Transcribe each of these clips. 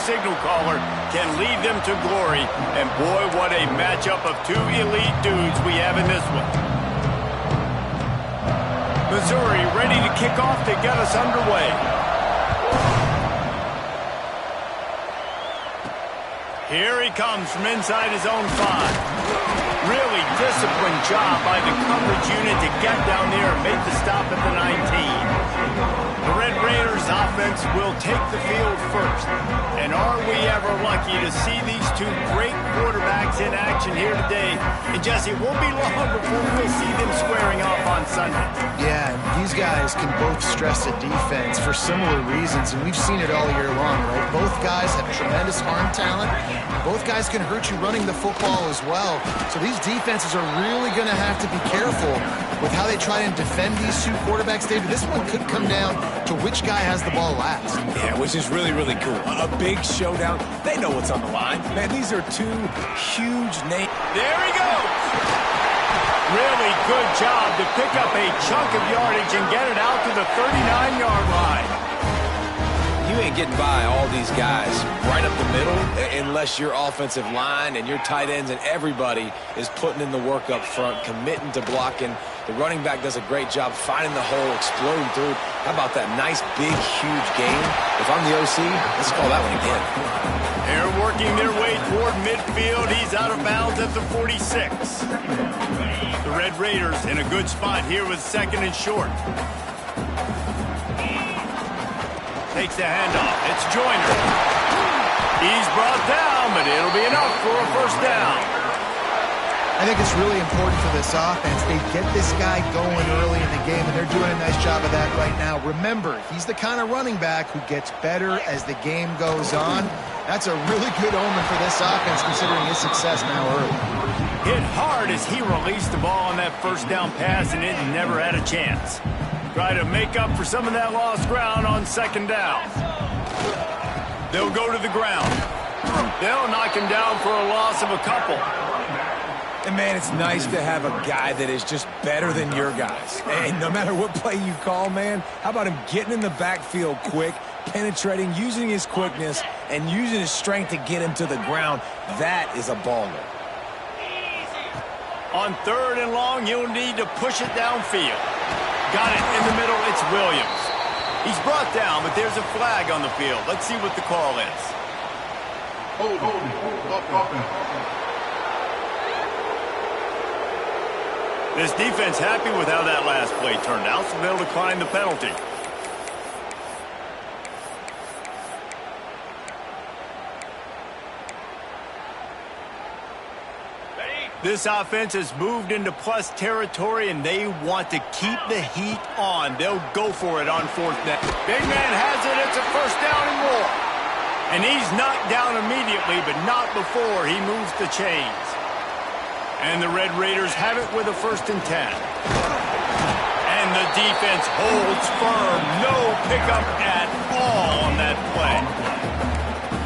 signal caller can lead them to glory. And boy, what a matchup of two elite dudes we have in this one. Missouri ready to kick off to get us underway. Here he comes from inside his own 5. Really disciplined job by the coverage unit to get down there and make the stop at the 19. The Red Raiders offense will take the field first. And are we ever lucky to see these two great quarterbacks in action here today? And Jesse, it won't be long before we'll see them squaring off on Sunday. Yeah, and these guys can both stress a defense for similar reasons, and we've seen it all year long, right? Both guys have tremendous arm talent. Both guys can hurt you running the football as well. So these defenses are really going to have to be careful with how they try and defend these two quarterbacks, David. This one could come down to which guy has the ball last. Yeah, which is really, really cool. A big showdown. They know what's on the line. Man, these are two huge names. There he goes. Really good job to pick up a chunk of yardage and get it out to the 39-yard line. You ain't getting by all these guys right up the middle unless your offensive line and your tight ends and everybody is putting in the work up front, committing to blocking. The running back does a great job finding the hole, exploding through. How about that nice, big, huge gain? If I'm the OC, let's call that one again. They're working their way toward midfield. He's out of bounds at the 46. The Red Raiders in a good spot here with 2nd and short. Takes the handoff. It's Joyner. He's brought down, but it'll be enough for a first down. I think it's really important for this offense. They get this guy going early in the game, and they're doing a nice job of that right now. Remember, he's the kind of running back who gets better as the game goes on. That's a really good omen for this offense, considering his success now early. Hit hard as he released the ball on that first down pass, and it never had a chance. Try to make up for some of that lost ground on 2nd down. They'll go to the ground. They'll knock him down for a loss of a couple. And, man, it's nice to have a guy that is just better than your guys. And no matter what play you call, man, how about him getting in the backfield quick, penetrating, using his quickness, and using his strength to get him to the ground? That is a baller. On 3rd and long, you'll need to push it downfield. Got it in the middle. It's Williams. He's brought down, but there's a flag on the field. Let's see what the call is. This defense happy with how that last play turned out, so they'll decline the penalty. This offense has moved into plus territory, and they want to keep the heat on. They'll go for it on 4th down. Big man has it. It's a first down and more. And he's knocked down immediately, but not before he moves the chains. And the Red Raiders have it with a 1st and 10. And the defense holds firm. No pickup at all on that play.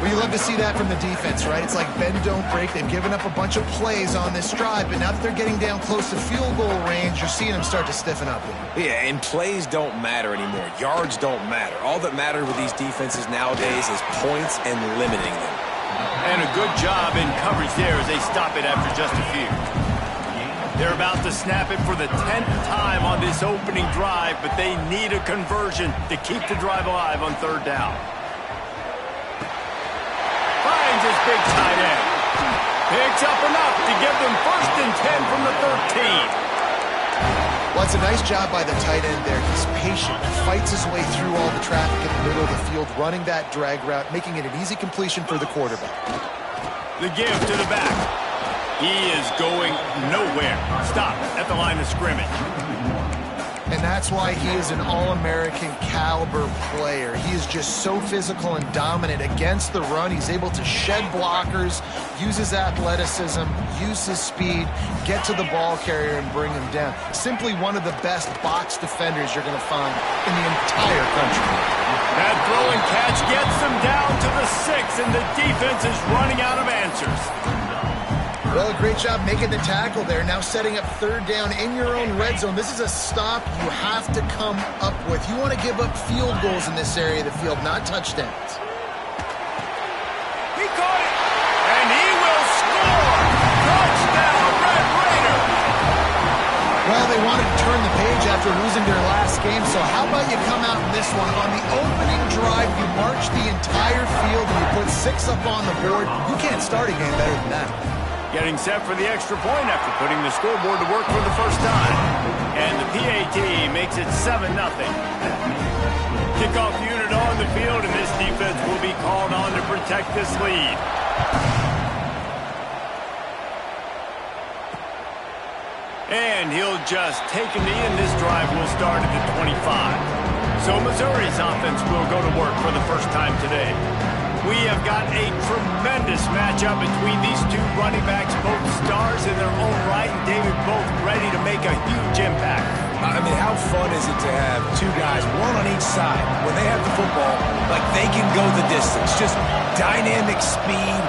Well, you love to see that from the defense, right? It's like bend, don't break. They've given up a bunch of plays on this drive, but now that they're getting down close to field goal range, you're seeing them start to stiffen up. Yeah, and plays don't matter anymore. Yards don't matter. All that matters with these defenses nowadays is points and limiting them. And a good job in coverage there as they stop it after just a few. They're about to snap it for the 10th time on this opening drive, but they need a conversion to keep the drive alive on 3rd down. Finds his big tight end. Picks up enough to give them 1st and 10 from the 13. Well, it's a nice job by the tight end there. He's patient. He fights his way through all the traffic in the middle of the field, running that drag route, making it an easy completion for the quarterback. The give to the back. He is going nowhere. Stop at the line of scrimmage. And that's why he is an All-American caliber player. He is just so physical and dominant against the run. He's able to shed blockers, use his athleticism, use his speed, get to the ball carrier and bring him down. Simply one of the best box defenders you're going to find in the entire country. That throw and catch gets them down to the 6, and the defense is running out of answers. Well, a great job making the tackle there. Now setting up 3rd down in your own red zone. This is a stop you have to come up with. You want to give up field goals in this area of the field, not touchdowns. after losing their last game, so how about you come out in this one? On the opening drive, you march the entire field and you put 6 up on the board. You can't start a game better than that. Getting set for the extra point after putting the scoreboard to work for the first time. And the PAT makes it 7-0. Kickoff unit on the field, and this defense will be called on to protect this lead. And he'll just take a knee, and this drive will start at the 25. So Missouri's offense will go to work for the first time today. We have got a tremendous matchup between these two running backs, both stars in their own right, and David, both ready to make a huge impact. I mean, how fun is it to have two guys, one on each side, when they have the football, like they can go the distance. Just dynamic speed,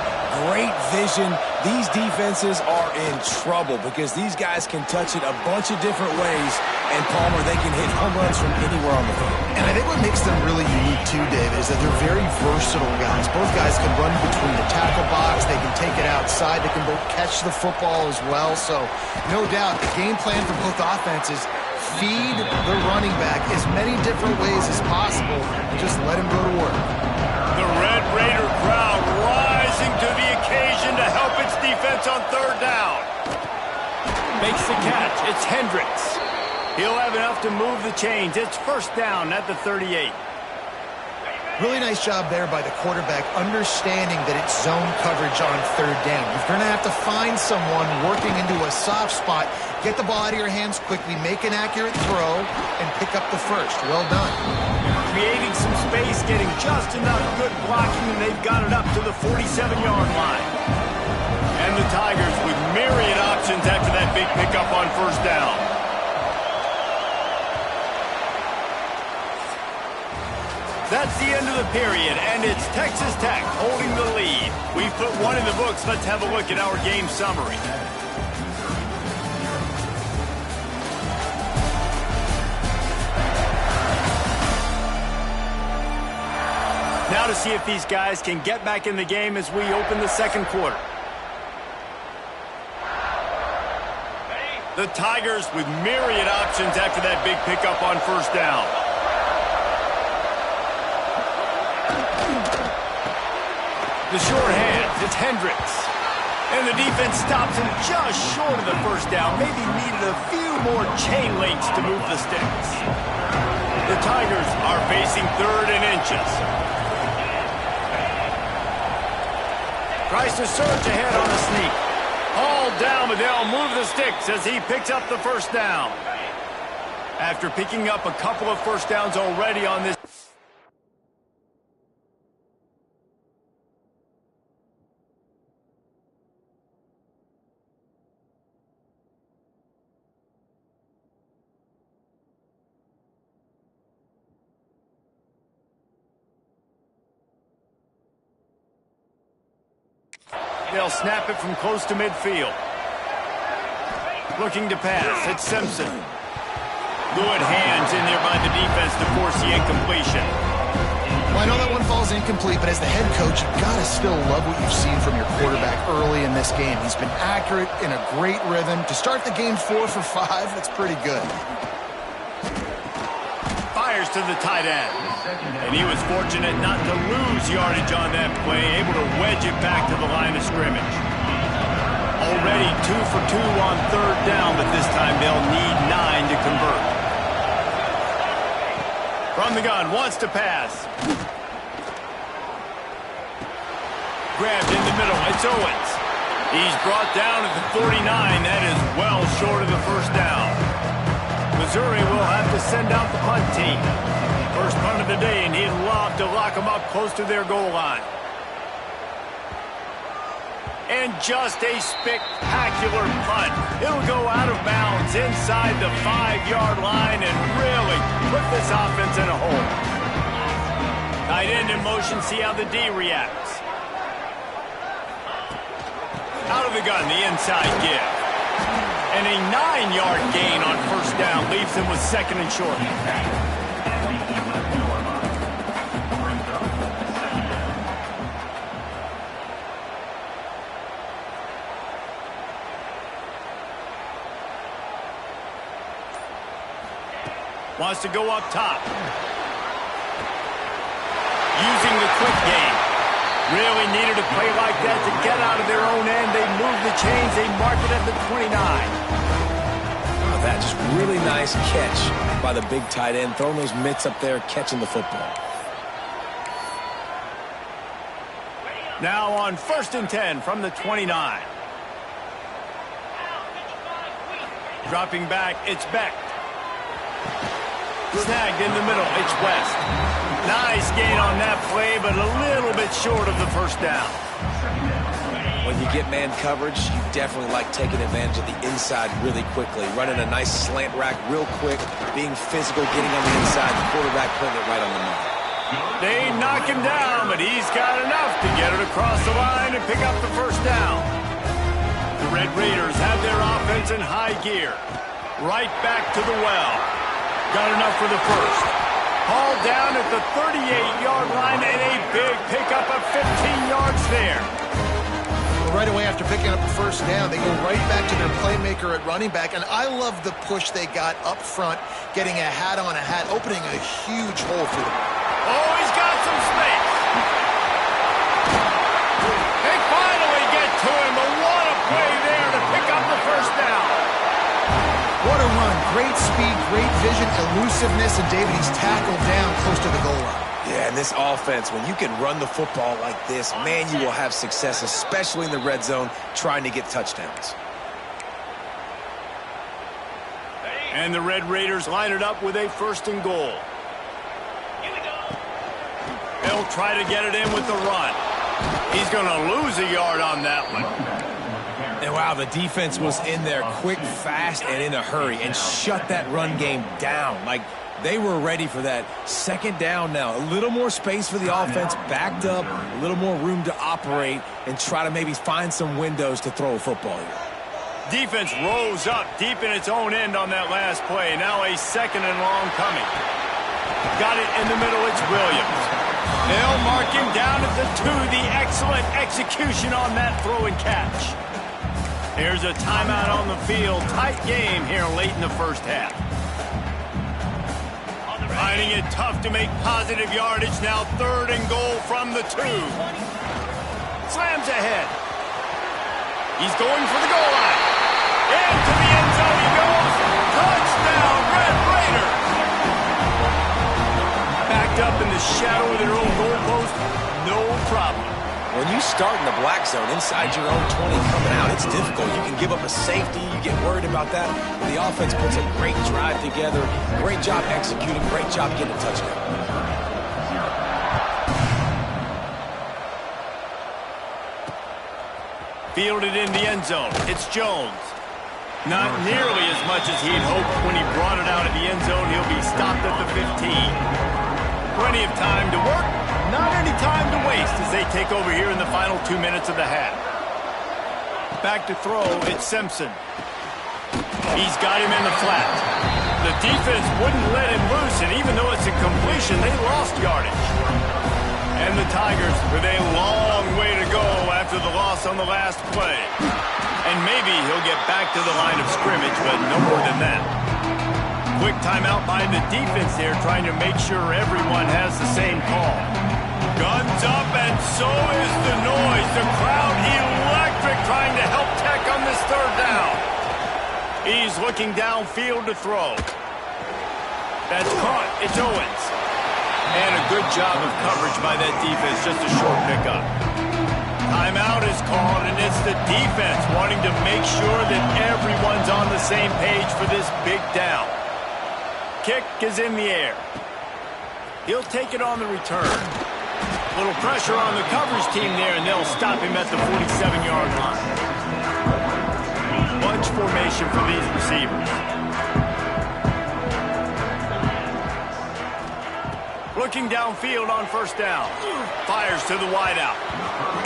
great vision. These defenses are in trouble because these guys can touch it a bunch of different ways, and Palmer, they can hit home runs from anywhere on the field. And I think what makes them really unique too, David, is that they're very versatile guys. Both guys can run between the tackle box. They can take it outside. They can both catch the football as well. So no doubt the game plan for both offenses, feed the running back as many different ways as possible. Just let him go to work. The Red Raider crowd rising to the occasion to help its defense on third down. Makes the catch. It's Hendricks. He'll have enough to move the chains. It's first down at the 38. Really nice job there by the quarterback, understanding that it's zone coverage on third down. You're going to have to find someone working into a soft spot, get the ball out of your hands quickly, make an accurate throw, and pick up the first. Well done. Creating some space, getting just enough good blocking, and they've got it up to the 47-yard line. And the Tigers with myriad options after that big pickup on first down. That's the end of the period, and it's Texas Tech holding the lead. We've put one in the books. Let's have a look at our game summary. Now to see if these guys can get back in the game as we open the second quarter. The Tigers with myriad options after that big pickup on first down. The short hands, it's Hendricks. And the defense stops him just short of the first down. Maybe needed a few more chain links to move the sticks. The Tigers are facing third and inches. Tries to surge ahead on a sneak. All down, but they'll move the sticks as he picks up the first down. After picking up a couple of first downs already on this. They'll snap it from close to midfield. Looking to pass. It's Simpson. Good hands in there by the defense to force the incompletion. Well, I know that one falls incomplete, but as the head coach, you've got to still love what you've seen from your quarterback early in this game. He's been accurate, in a great rhythm. To start the game 4 for 5, that's pretty good. Fires to the tight end. And he was fortunate not to lose yardage on that play, able to wedge it back to the line of scrimmage. Already 2 for 2 on third down, but this time they'll need 9 to convert. From the gun, wants to pass. Grabbed in the middle, it's Owens. He's brought down at the 49. That is well short of the first down. Missouri will have to send out the punt team. First punt of the day, and he'd love to lock them up close to their goal line. And just a spectacular punt. It'll go out of bounds inside the 5-yard line and really put this offense in a hole. Tight end in motion, see how the D reacts. Out of the gun, the inside give. And a 9-yard gain on first down leaves him with second and short. Wants to go up top. Using the quick game. Really needed a play like that to get out of their own end. They move the chains. They mark it at the 29. That just really nice catch by the big tight end, throwing those mitts up there, catching the football. Now on 1st and 10 from the 29. Dropping back, it's Beck. Snagged in the middle, it's West. Nice gain on that play, but a little bit short of the first down. When you get man coverage, you definitely like taking advantage of the inside really quickly. Running a nice slant rack real quick, being physical, getting on the inside, the quarterback putting it right on the money. They knock him down, but he's got enough to get it across the line and pick up the first down. The Red Raiders have their offense in high gear. Right back to the well. Got enough for the first. Hauled down at the 38-yard line and a big pickup of 15 yards there. Right away after picking up the first down, they go right back to their playmaker at running back, and I love the push they got up front, getting a hat on a hat, opening a huge hole for them. Oh, he's got some space. They finally get to him, but what a play there to pick up the first down. What a run. Great speed, great vision, elusiveness, and David, he's tackled down close to the goal line. Yeah, and this offense, when you can run the football like this, man, you will have success, especially in the red zone, trying to get touchdowns. And the Red Raiders line it up with a 1st and goal. They'll try to get it in with the run. He's going to lose a yard on that one. And wow, the defense was in there quick, fast, and in a hurry, and shut that run game down. Like, they were ready for that. 2nd down now. A little more space for the offense, backed up, a little more room to operate, and try to maybe find some windows to throw a football here. Defense rose up deep in its own end on that last play. Now a 2nd and long coming. Got it in the middle, it's Williams. They'll mark him down at the 2. The excellent execution on that throw and catch. Here's a timeout on the field. Tight game here late in the first half. Finding it tough to make positive yardage. Now 3rd and goal from the 2. Slams ahead. He's going for the goal line. Into the end zone he goes. Touchdown, Red Raiders. Backed up in the shadow of their own goalpost. No problem. When you start in the black zone inside your own 20 coming out, it's difficult. You can give up a safety. You get worried about that. But the offense puts a great drive together. Great job executing. Great job getting a touchdown. Fielded in the end zone. It's Jones. Not nearly as much as he'd hoped when he brought it out of the end zone. He'll be stopped at the 15. Plenty of time to work. Not any time to waste as they take over here in the final 2 minutes of the half. Back to throw, it's Simpson. He's got him in the flat. The defense wouldn't let him loose, and even though it's a completion, they lost yardage. And the Tigers with a long way to go after the loss on the last play. And maybe he'll get back to the line of scrimmage, but no more than that. Quick timeout by the defense there, trying to make sure everyone has the same call. Guns up, and so is the noise. The crowd electric, trying to help Tech on this 3rd down. He's looking downfield to throw. That's caught. It's Owens. And a good job of coverage by that defense, just a short pickup. Timeout is called, and it's the defense wanting to make sure that everyone's on the same page for this big down. Kick is in the air. He'll take it on the return. Little pressure on the coverage team there, and they'll stop him at the 47-yard line. Bunch formation for these receivers. Looking downfield on 1st down. Fires to the wideout.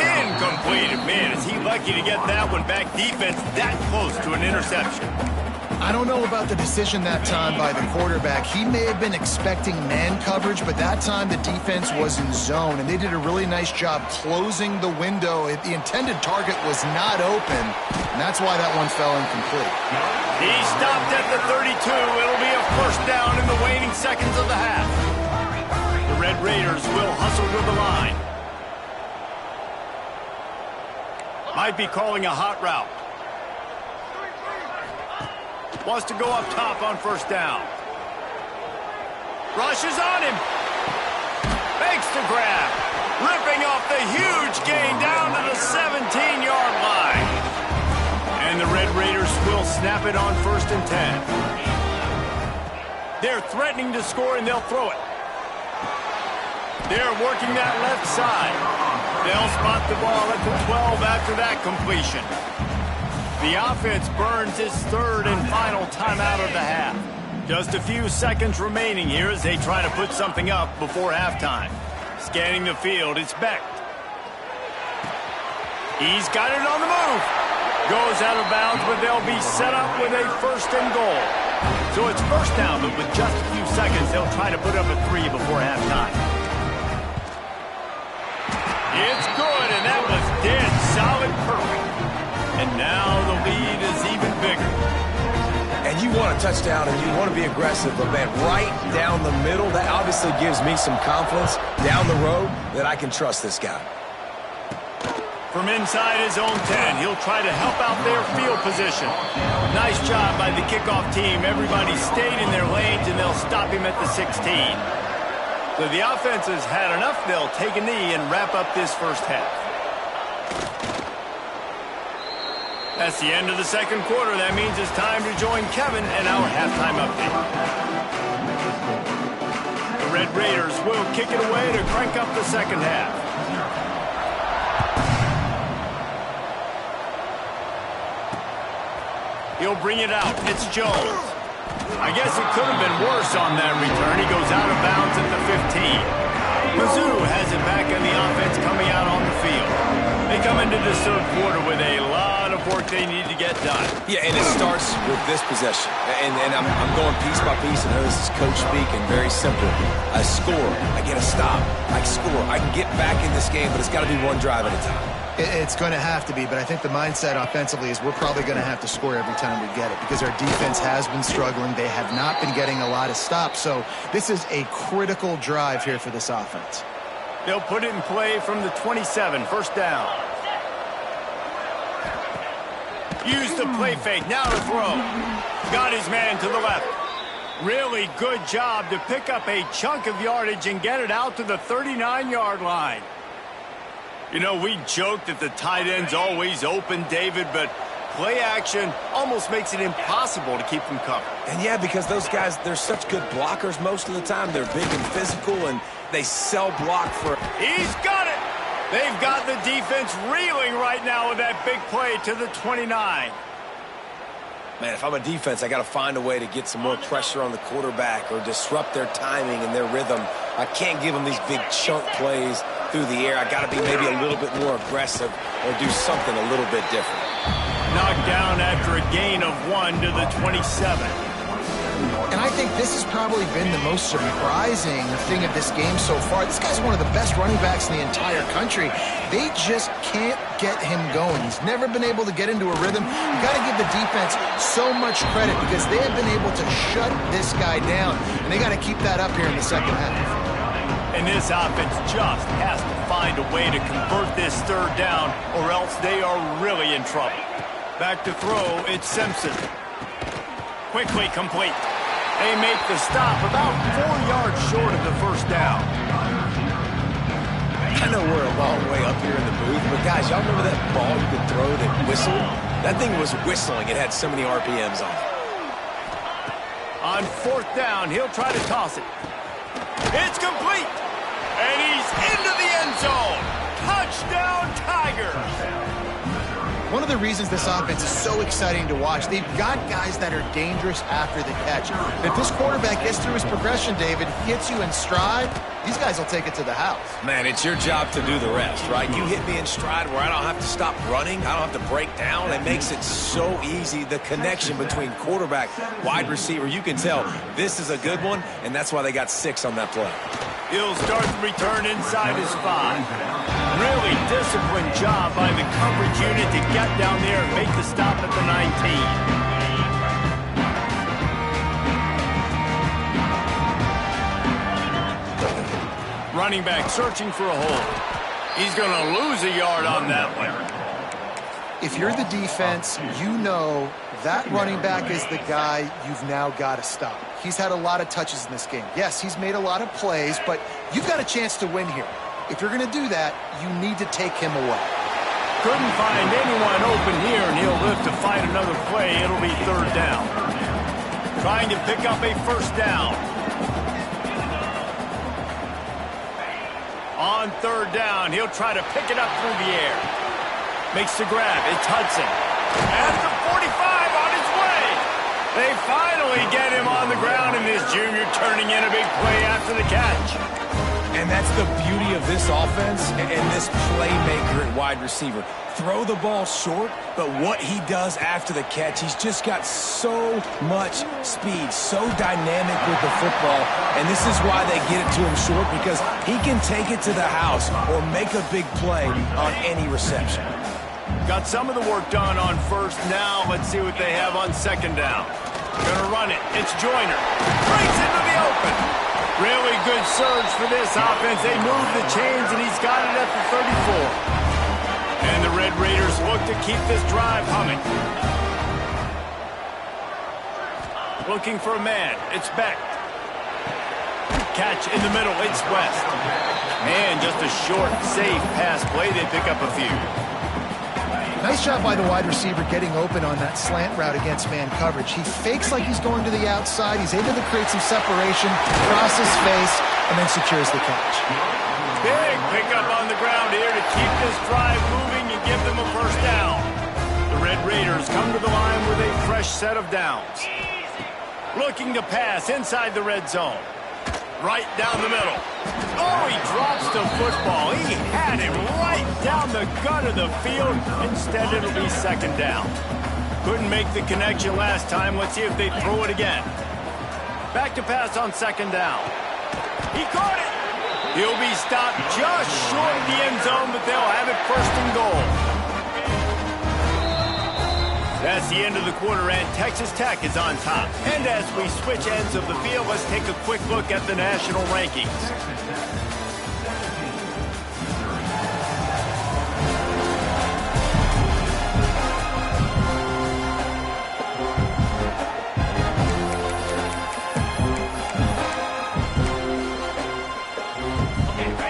Incomplete. Man, is he lucky to get that one back. Defense that close to an interception. I don't know about the decision that time by the quarterback. He may have been expecting man coverage, but that time the defense was in zone, and they did a really nice job closing the window. The intended target was not open, and that's why that one fell incomplete. He stopped at the 32. It'll be a first down in the waning seconds of the half. The Red Raiders will hustle to the line. Might be calling a hot route. Wants to go up top on first down. Rushes on him. Makes the grab. Ripping off the huge gain down to the 17-yard line. And the Red Raiders will snap it on 1st and 10. They're threatening to score, and they'll throw it. They're working that left side. They'll spot the ball at the 12 after that completion. The offense burns its 3rd and final timeout of the half. Just a few seconds remaining here as they try to put something up before halftime. Scanning the field, it's Becht. He's got it on the move. Goes out of bounds, but they'll be set up with a 1st and goal. So it's first down, but with just a few seconds, they'll try to put up a 3 before halftime. It's good, and that was dead solid perfect. And now the lead is even bigger. And you want a touchdown, and you want to be aggressive, but, man, right down the middle, that obviously gives me some confidence down the road that I can trust this guy. From inside his own 10, he'll try to help out their field position. Nice job by the kickoff team. Everybody stayed in their lanes, and they'll stop him at the 16. So the offense has had enough. They'll take a knee and wrap up this first half. That's the end of the second quarter. That means it's time to join Kevin and our halftime update. The Red Raiders will kick it away to crank up the second half. He'll bring it out. It's Jones. I guess it could have been worse on that return. He goes out of bounds at the 15. Mizzou has it back in the offense coming out on the field. They come into this third quarter with a lot of work they need to get done. Yeah, and it starts with this possession. And I'm going piece by piece. I know this is coach speak and very simple. I score. I get a stop. I score. I can get back in this game, but it's got to be one drive at a time. It's going to have to be, but I think the mindset offensively is we're probably going to have to score every time we get it because our defense has been struggling. They have not been getting a lot of stops, so this is a critical drive here for this offense. They'll put it in play from the 27, first down. Use the play fake, now to throw. Got his man to the left. Really good job to pick up a chunk of yardage and get it out to the 39-yard line. You know, we joke that the tight end's always open, David, but play action almost makes it impossible to keep them covered. And yeah, because those guys, they're such good blockers most of the time. They're big and physical, and they sell block for... He's got it! They've got the defense reeling right now with that big play to the 29. Man, if I'm a defense, I got to find a way to get some more pressure on the quarterback or disrupt their timing and their rhythm. I can't give them these big chunk plays through the air. I got to be maybe a little bit more aggressive or do something a little bit different. Knocked down after a gain of 1 to the 27. And I think this has probably been the most surprising thing of this game so far. This guy's one of the best running backs in the entire country. They just can't get him going. He's never been able to get into a rhythm. You got to give the defense so much credit because they have been able to shut this guy down, and they got to keep that up here in the second half. And this offense just has to find a way to convert this third down, or else they are really in trouble. Back to throw, it's Simpson. Quickly complete. They make the stop about 4 yards short of the first down. I know we're a long way up here in the booth, but guys, y'all remember that ball you could throw that whistled? That thing was whistling. It had so many RPMs on it. On fourth down, he'll try to toss it. It's complete. And he's into the end zone. Touchdown, Tigers. One of the reasons this offense is so exciting to watch, they've got guys that are dangerous after the catch. If this quarterback gets through his progression, David, hits you in stride, these guys will take it to the house. Man, it's your job to do the rest, right? You hit me in stride where I don't have to stop running. I don't have to break down. It makes it so easy. The connection between quarterback, wide receiver, you can tell this is a good one, and that's why they got 6 on that play. He'll start the return inside his 5. Really disciplined job by the coverage unit to get down there and make the stop at the 19. Running back searching for a hole. He's going to lose a yard on that one. If you're the defense, you know that running back is the guy you've now got to stop. He's had a lot of touches in this game. Yes, he's made a lot of plays, but you've got a chance to win here. If you're going to do that, you need to take him away. Couldn't find anyone open here, and he'll live to fight another play. It'll be 3rd down. Trying to pick up a 1st down. On 3rd down, he'll try to pick it up through the air. Makes the grab. It's Hudson. At the 45 on his way. They finally get him on the ground, and this junior turning in a big play after the catch. And that's the beauty of this offense and this playmaker at wide receiver. Throw the ball short, but what he does after the catch, he's just got so much speed, so dynamic with the football, and this is why they get it to him short, because he can take it to the house or make a big play on any reception. Got some of the work done on 1st. Now let's see what they have on 2nd down. Gonna run it. It's Joyner. Breaks into the open. Really good surge for this offense. They move the chains, and he's got it at the 34. And the Red Raiders look to keep this drive humming. Looking for a man. It's Beck. Catch in the middle. It's West. And just a short, safe pass play. They pick up a few. Nice job by the wide receiver getting open on that slant route against man coverage. He fakes like he's going to the outside. He's able to create some separation, cross his face, and then secures the catch. Big pickup on the ground here to keep this drive moving and give them a 1st down. The Red Raiders come to the line with a fresh set of downs. Looking to pass inside the red zone. Right down the middle. Oh, he drops the football. He had it right down the gut of the field. Instead, it'll be 2nd down. Couldn't make the connection last time. Let's see if they throw it again. Back to pass on 2nd down. He caught it. He'll be stopped just short of the end zone, but they'll have it 1st and goal. That's the end of the quarter, and Texas Tech is on top. And as we switch ends of the field, let's take a quick look at the national rankings.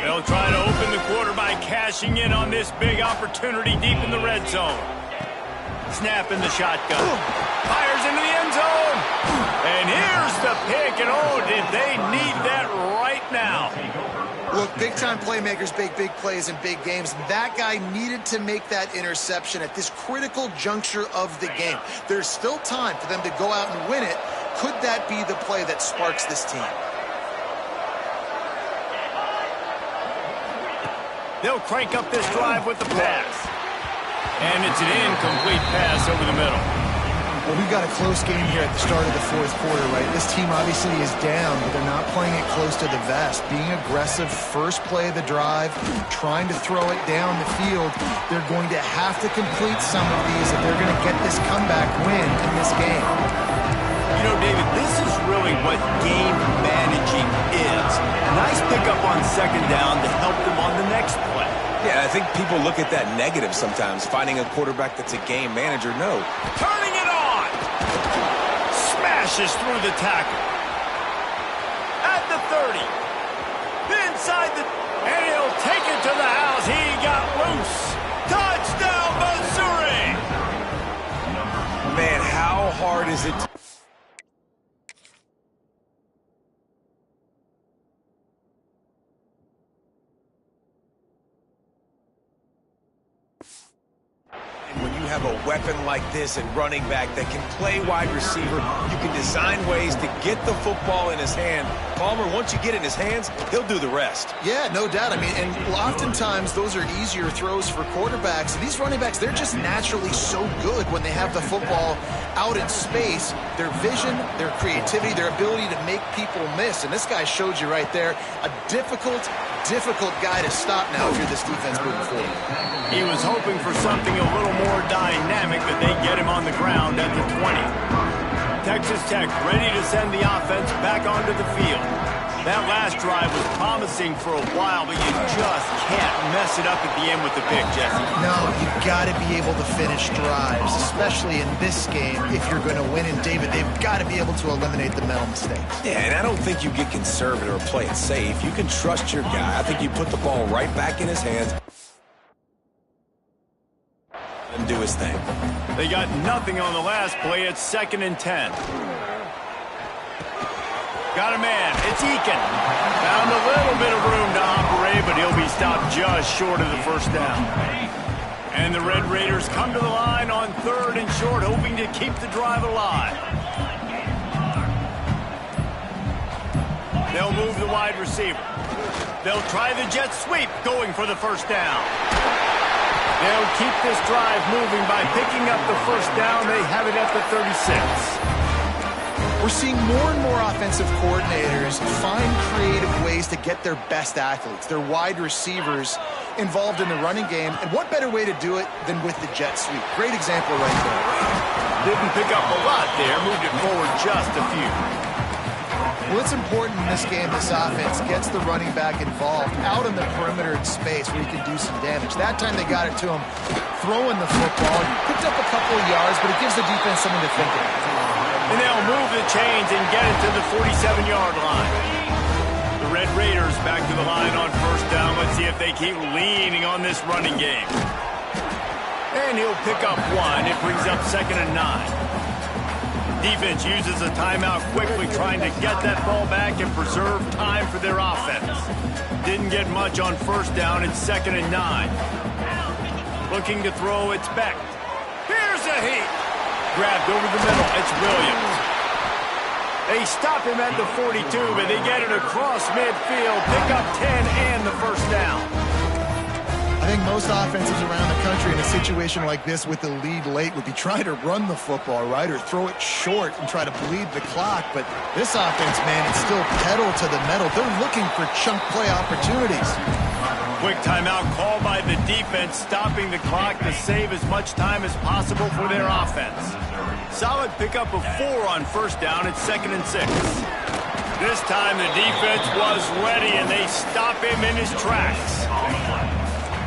They'll try to open the quarter by cashing in on this big opportunity deep in the red zone. Snap in the shotgun. Fires into the end zone. And here's the pick. And oh, did they need that right now. Look, big-time playmakers make big plays in big games. That guy needed to make that interception at this critical juncture of the game. There's still time for them to go out and win it. Could that be the play that sparks this team? They'll crank up this drive with the pass. And it's an incomplete pass over the middle. Well, we've got a close game here at the start of the 4th quarter, right? This team obviously is down, but they're not playing it close to the vest. Being aggressive, first play of the drive, trying to throw it down the field. They're going to have to complete some of these if they're going to get this comeback win in this game. You know, David, this is really what game managing is. Nice pickup on 2nd down to help them on the next play. Yeah, I think people look at that negative sometimes, finding a quarterback that's a game manager. No. Turning it on! Smashes through the tackle. At the 30. Inside the... And he'll take it to the house. He got loose. Touchdown, Missouri! Man, how hard is it to... have a weapon like this at running back that can play wide receiver, you can design ways to get the football in his hand. Palmer, once you get it in his hands, he'll do the rest. Yeah, no doubt. I mean, and oftentimes those are easier throws for quarterbacks. These running backs, they're just naturally so good when they have the football out in space. Their vision, their creativity, their ability to make people miss. And this guy showed you right there, a difficult guy to stop now if you're this defense moving forward. He was hoping for something a little more dynamic, but they get him on the ground at the 20. Texas Tech ready to send the offense back onto the field. That last drive was promising for a while, but you just can't mess it up at the end with the pick, Jesse. No, you've got to be able to finish drives, especially in this game. If you're going to win, and David, they've got to be able to eliminate the mental mistakes. Yeah, and I don't think you get conservative or play it safe. You can trust your guy. I think you put the ball right back in his hands and do his thing. They got nothing on the last play. It's 2nd and 10. Got a man. It's Eakin. Found a little bit of room to operate, but he'll be stopped just short of the first down. And the Red Raiders come to the line on 3rd and short, hoping to keep the drive alive. They'll move the wide receiver. They'll try the jet sweep, going for the first down. They'll keep this drive moving by picking up the first down. They have it at the 36. We're seeing more and more offensive coordinators find creative ways to get their best athletes, their wide receivers, involved in the running game. And what better way to do it than with the jet sweep? Great example right there. Didn't pick up a lot there, moved it forward just a few. Well, it's important in this game, this offense gets the running back involved out in the perimeter in space where he can do some damage. That time they got it to him throwing the football. He picked up a couple of yards, but it gives the defense something to think about. And they'll move the chains and get it to the 47-yard line. The Red Raiders back to the line on first down. Let's see if they keep leaning on this running game. And he'll pick up one. It brings up 2nd and 9. Defense uses a timeout quickly, trying to get that ball back and preserve time for their offense. Didn't get much on first down. It's 2nd and 9. Looking to throw, it's Beck. Here's a heat. Grabbed over the middle. It's Williams. They stop him at the 42, but they get it across midfield. Pick up 10 and the first down. I think most offenses around the country in a situation like this with the lead late would be trying to run the football, right, or throw it short and try to bleed the clock. But this offense, man, it's still pedal to the metal. They're looking for chunk play opportunities. Quick timeout called by the defense, stopping the clock to save as much time as possible for their offense. Solid pickup of 4 on first down. It's 2nd and 6. This time the defense was ready, and they stop him in his tracks.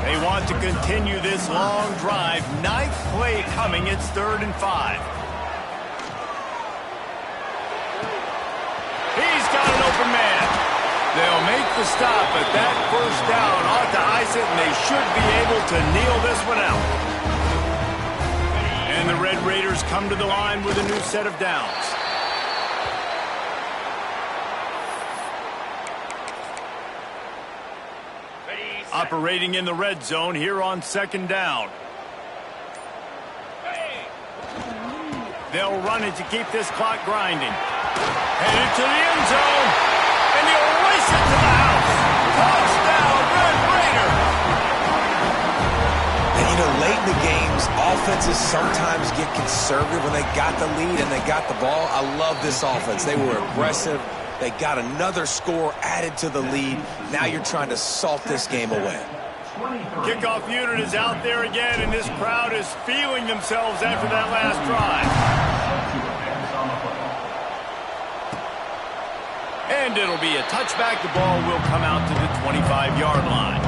They want to continue this long drive. 9th play coming. It's 3rd and 5. He's got an open man. They'll make the stop, but that first down ought to ice it, and they should be able to kneel this one out. And the Red Raiders come to the line with a new set of downs. Operating in the red zone here on 2nd down. They'll run it to keep this clock grinding. Headed to the end zone. And he'll race it to the house. Touchdown, Red Raider. And, you know, late in the games, offenses sometimes get conservative when they got the lead and they got the ball. I love this offense. They were aggressive. They got another score added to the lead. Now you're trying to salt this game away. Kickoff unit is out there again, and this crowd is feeling themselves after that last drive. And it'll be a touchback. The ball will come out to the 25-yard line.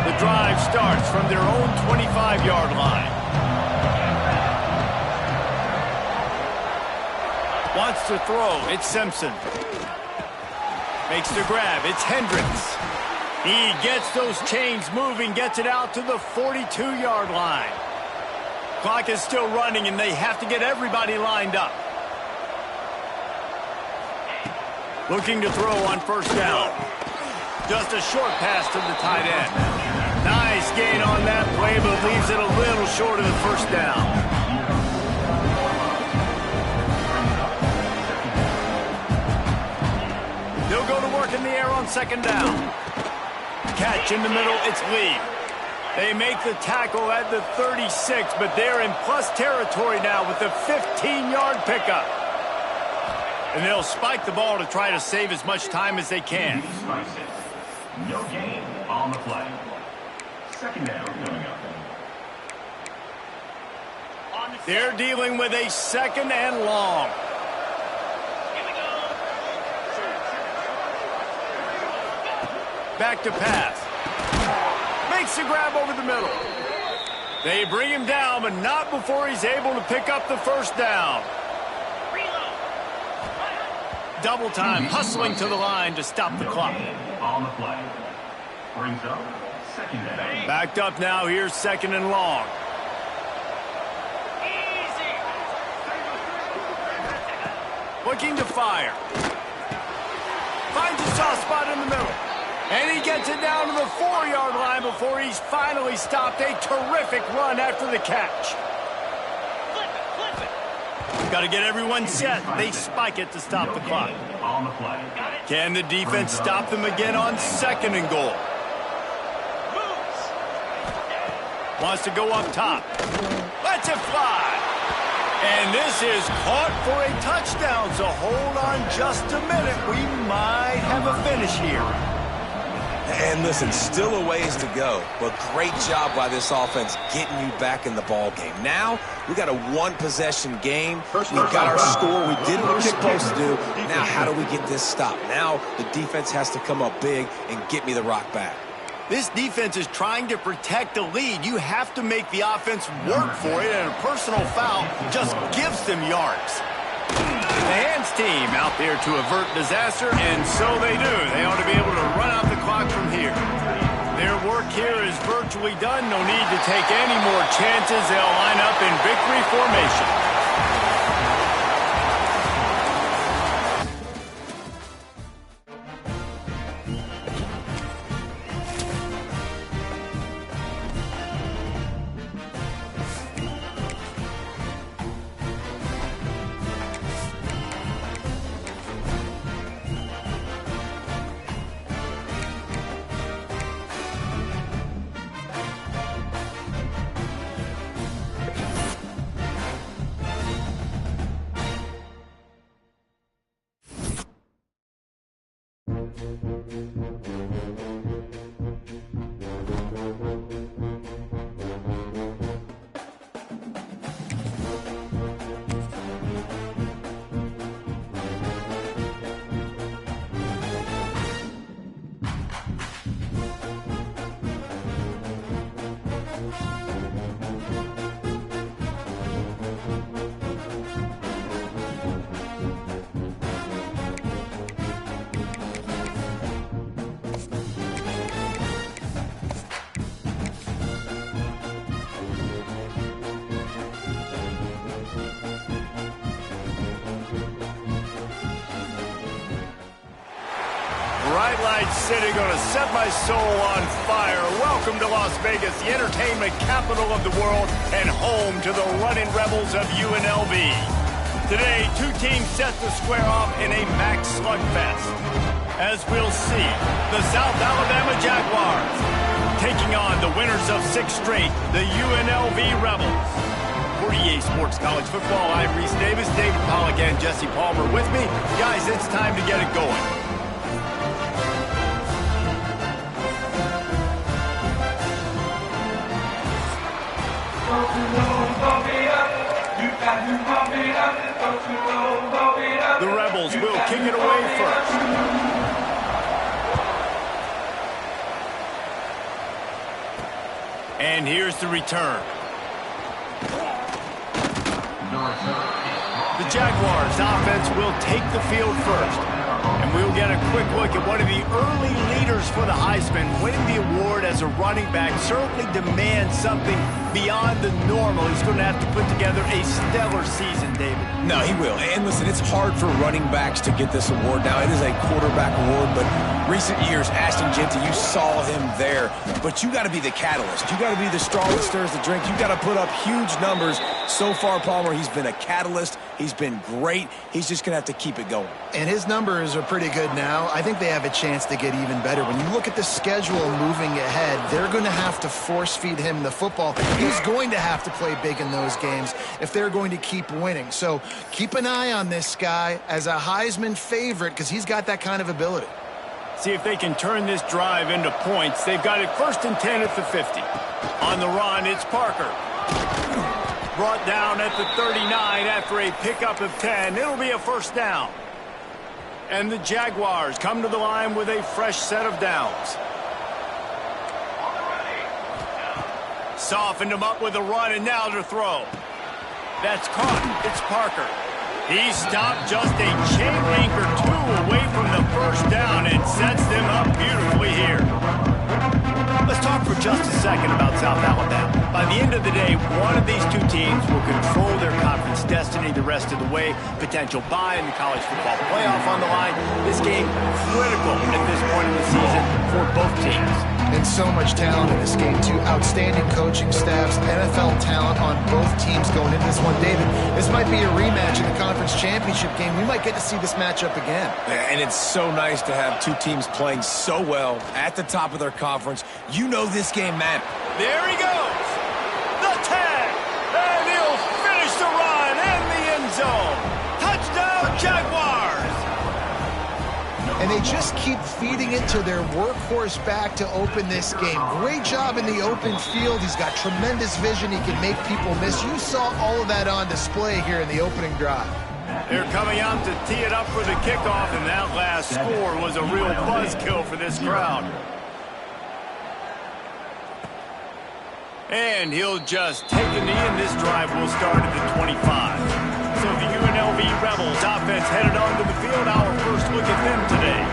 The drive starts from their own 25-yard line. Wants to throw. It's Simpson. Makes the grab. It's Hendricks. He gets those chains moving, gets it out to the 42-yard line. Clock is still running, and they have to get everybody lined up. Looking to throw on first down. Just a short pass to the tight end. Nice gain on that play, play, but leaves it a little short of the first down. They'll go to work in the air on second down. Catch in the middle, it's Lee. They make the tackle at the 36, but they're in plus territory now with the 15-yard pickup. And they'll spike the ball to try to save as much time as they can. No gain on the play. Second down coming up. They're dealing with a second and long. Back to pass. Makes the grab over the middle. They bring him down, but not before he's able to pick up the first down. Double time, hustling to the line to stop the clock. On the play. Brings up second down. Backed up now, here's second and long. Looking to fire. Finds a soft spot in the middle. And he gets it down to the 4-yard line before he's finally stopped. A terrific run after the catch. Got to get everyone set. They spike it to stop the clock. On the play. Can the defense stop them again on second and goal? Wants to go up top. Lets it fly. And this is caught for a touchdown, so hold on just a minute. We might have a finish here. And listen, still a ways to go, but great job by this offense getting you back in the ball game. Now, we got a one-possession game. We got our score. We did what we're supposed to do. Now, how do we get this stopped? Now, the defense has to come up big and get me the rock back. This defense is trying to protect the lead. You have to make the offense work for it, and a personal foul just gives them yards. The hands team out there to avert disaster, and so they do. They ought to be able to run out the clock from here. Their work here is virtually done. No need to take any more chances. They'll line up in victory formation. Bright Light City gonna set my soul on fire. Welcome to Las Vegas, the entertainment capital of the world and home to the running Rebels of UNLV. Today, two teams set to square off in a max slugfest. As we'll see, the South Alabama Jaguars taking on the winners of 6 straight, the UNLV Rebels. For EA Sports College Football, I'm Reese Davis, David Pollack, and Jesse Palmer with me. Guys, it's time to get it going. The Rebels will kick it away first. And here's the return. The Jaguars offense will take the field first. And we'll get a quick look at one of the early leaders for the Heisman. Winning the award as a running back certainly demands something beyond the normal. He's going to have to put together a stellar season, David. No, he will. And listen, it's hard for running backs to get this award now. It is a quarterback award, but Recent years, Ashton Jeanty, you saw him there, but you got to be the catalyst. You got to be the straw that stirs the drink. You got to put up huge numbers. So far, Palmer, he's been a catalyst. He's been great. He's just going to have to keep it going. And his numbers are pretty good now. I think they have a chance to get even better. When you look at the schedule moving ahead, they're going to have to force-feed him the football. He's going to have to play big in those games if they're going to keep winning. So keep an eye on this guy as a Heisman favorite because he's got that kind of ability. See if they can turn this drive into points. They've got it 1st and 10 at the 50. On the run, it's Parker. Brought down at the 39 after a pickup of 10. It'll be a 1st down. And the Jaguars come to the line with a fresh set of downs. Softened him up with a run, and now to throw. That's caught. It's Parker. He stopped just a chain link or two away from the 1st down and sets them up beautifully here. Let's talk for just a second about South Alabama. By the end of the day, one of these two teams will control their conference destiny the rest of the way. Potential bye in the college football playoff on the line. This game critical at this point in the season for both teams. And so much talent in this game, too. Outstanding coaching staffs, NFL talent on both teams going into this one. David, this might be a rematch in the conference championship game. We might get to see this matchup again. And it's so nice to have two teams playing so well at the top of their conference. You know this game matters. There he goes. The tag. And he'll finish the run in the end zone. Touchdown, Jaguars. And they just keep feeding it to their workhorse back to open this game. Great job in the open field. He's got tremendous vision. He can make people miss. You saw all of that on display here in the opening drive. They're coming out to tee it up for the kickoff, and that last score was a real buzzkill for this crowd. And he'll just take a knee, and this drive will start at the 25. So the UNLV Rebels offense headed onto the field. Our first look at them today.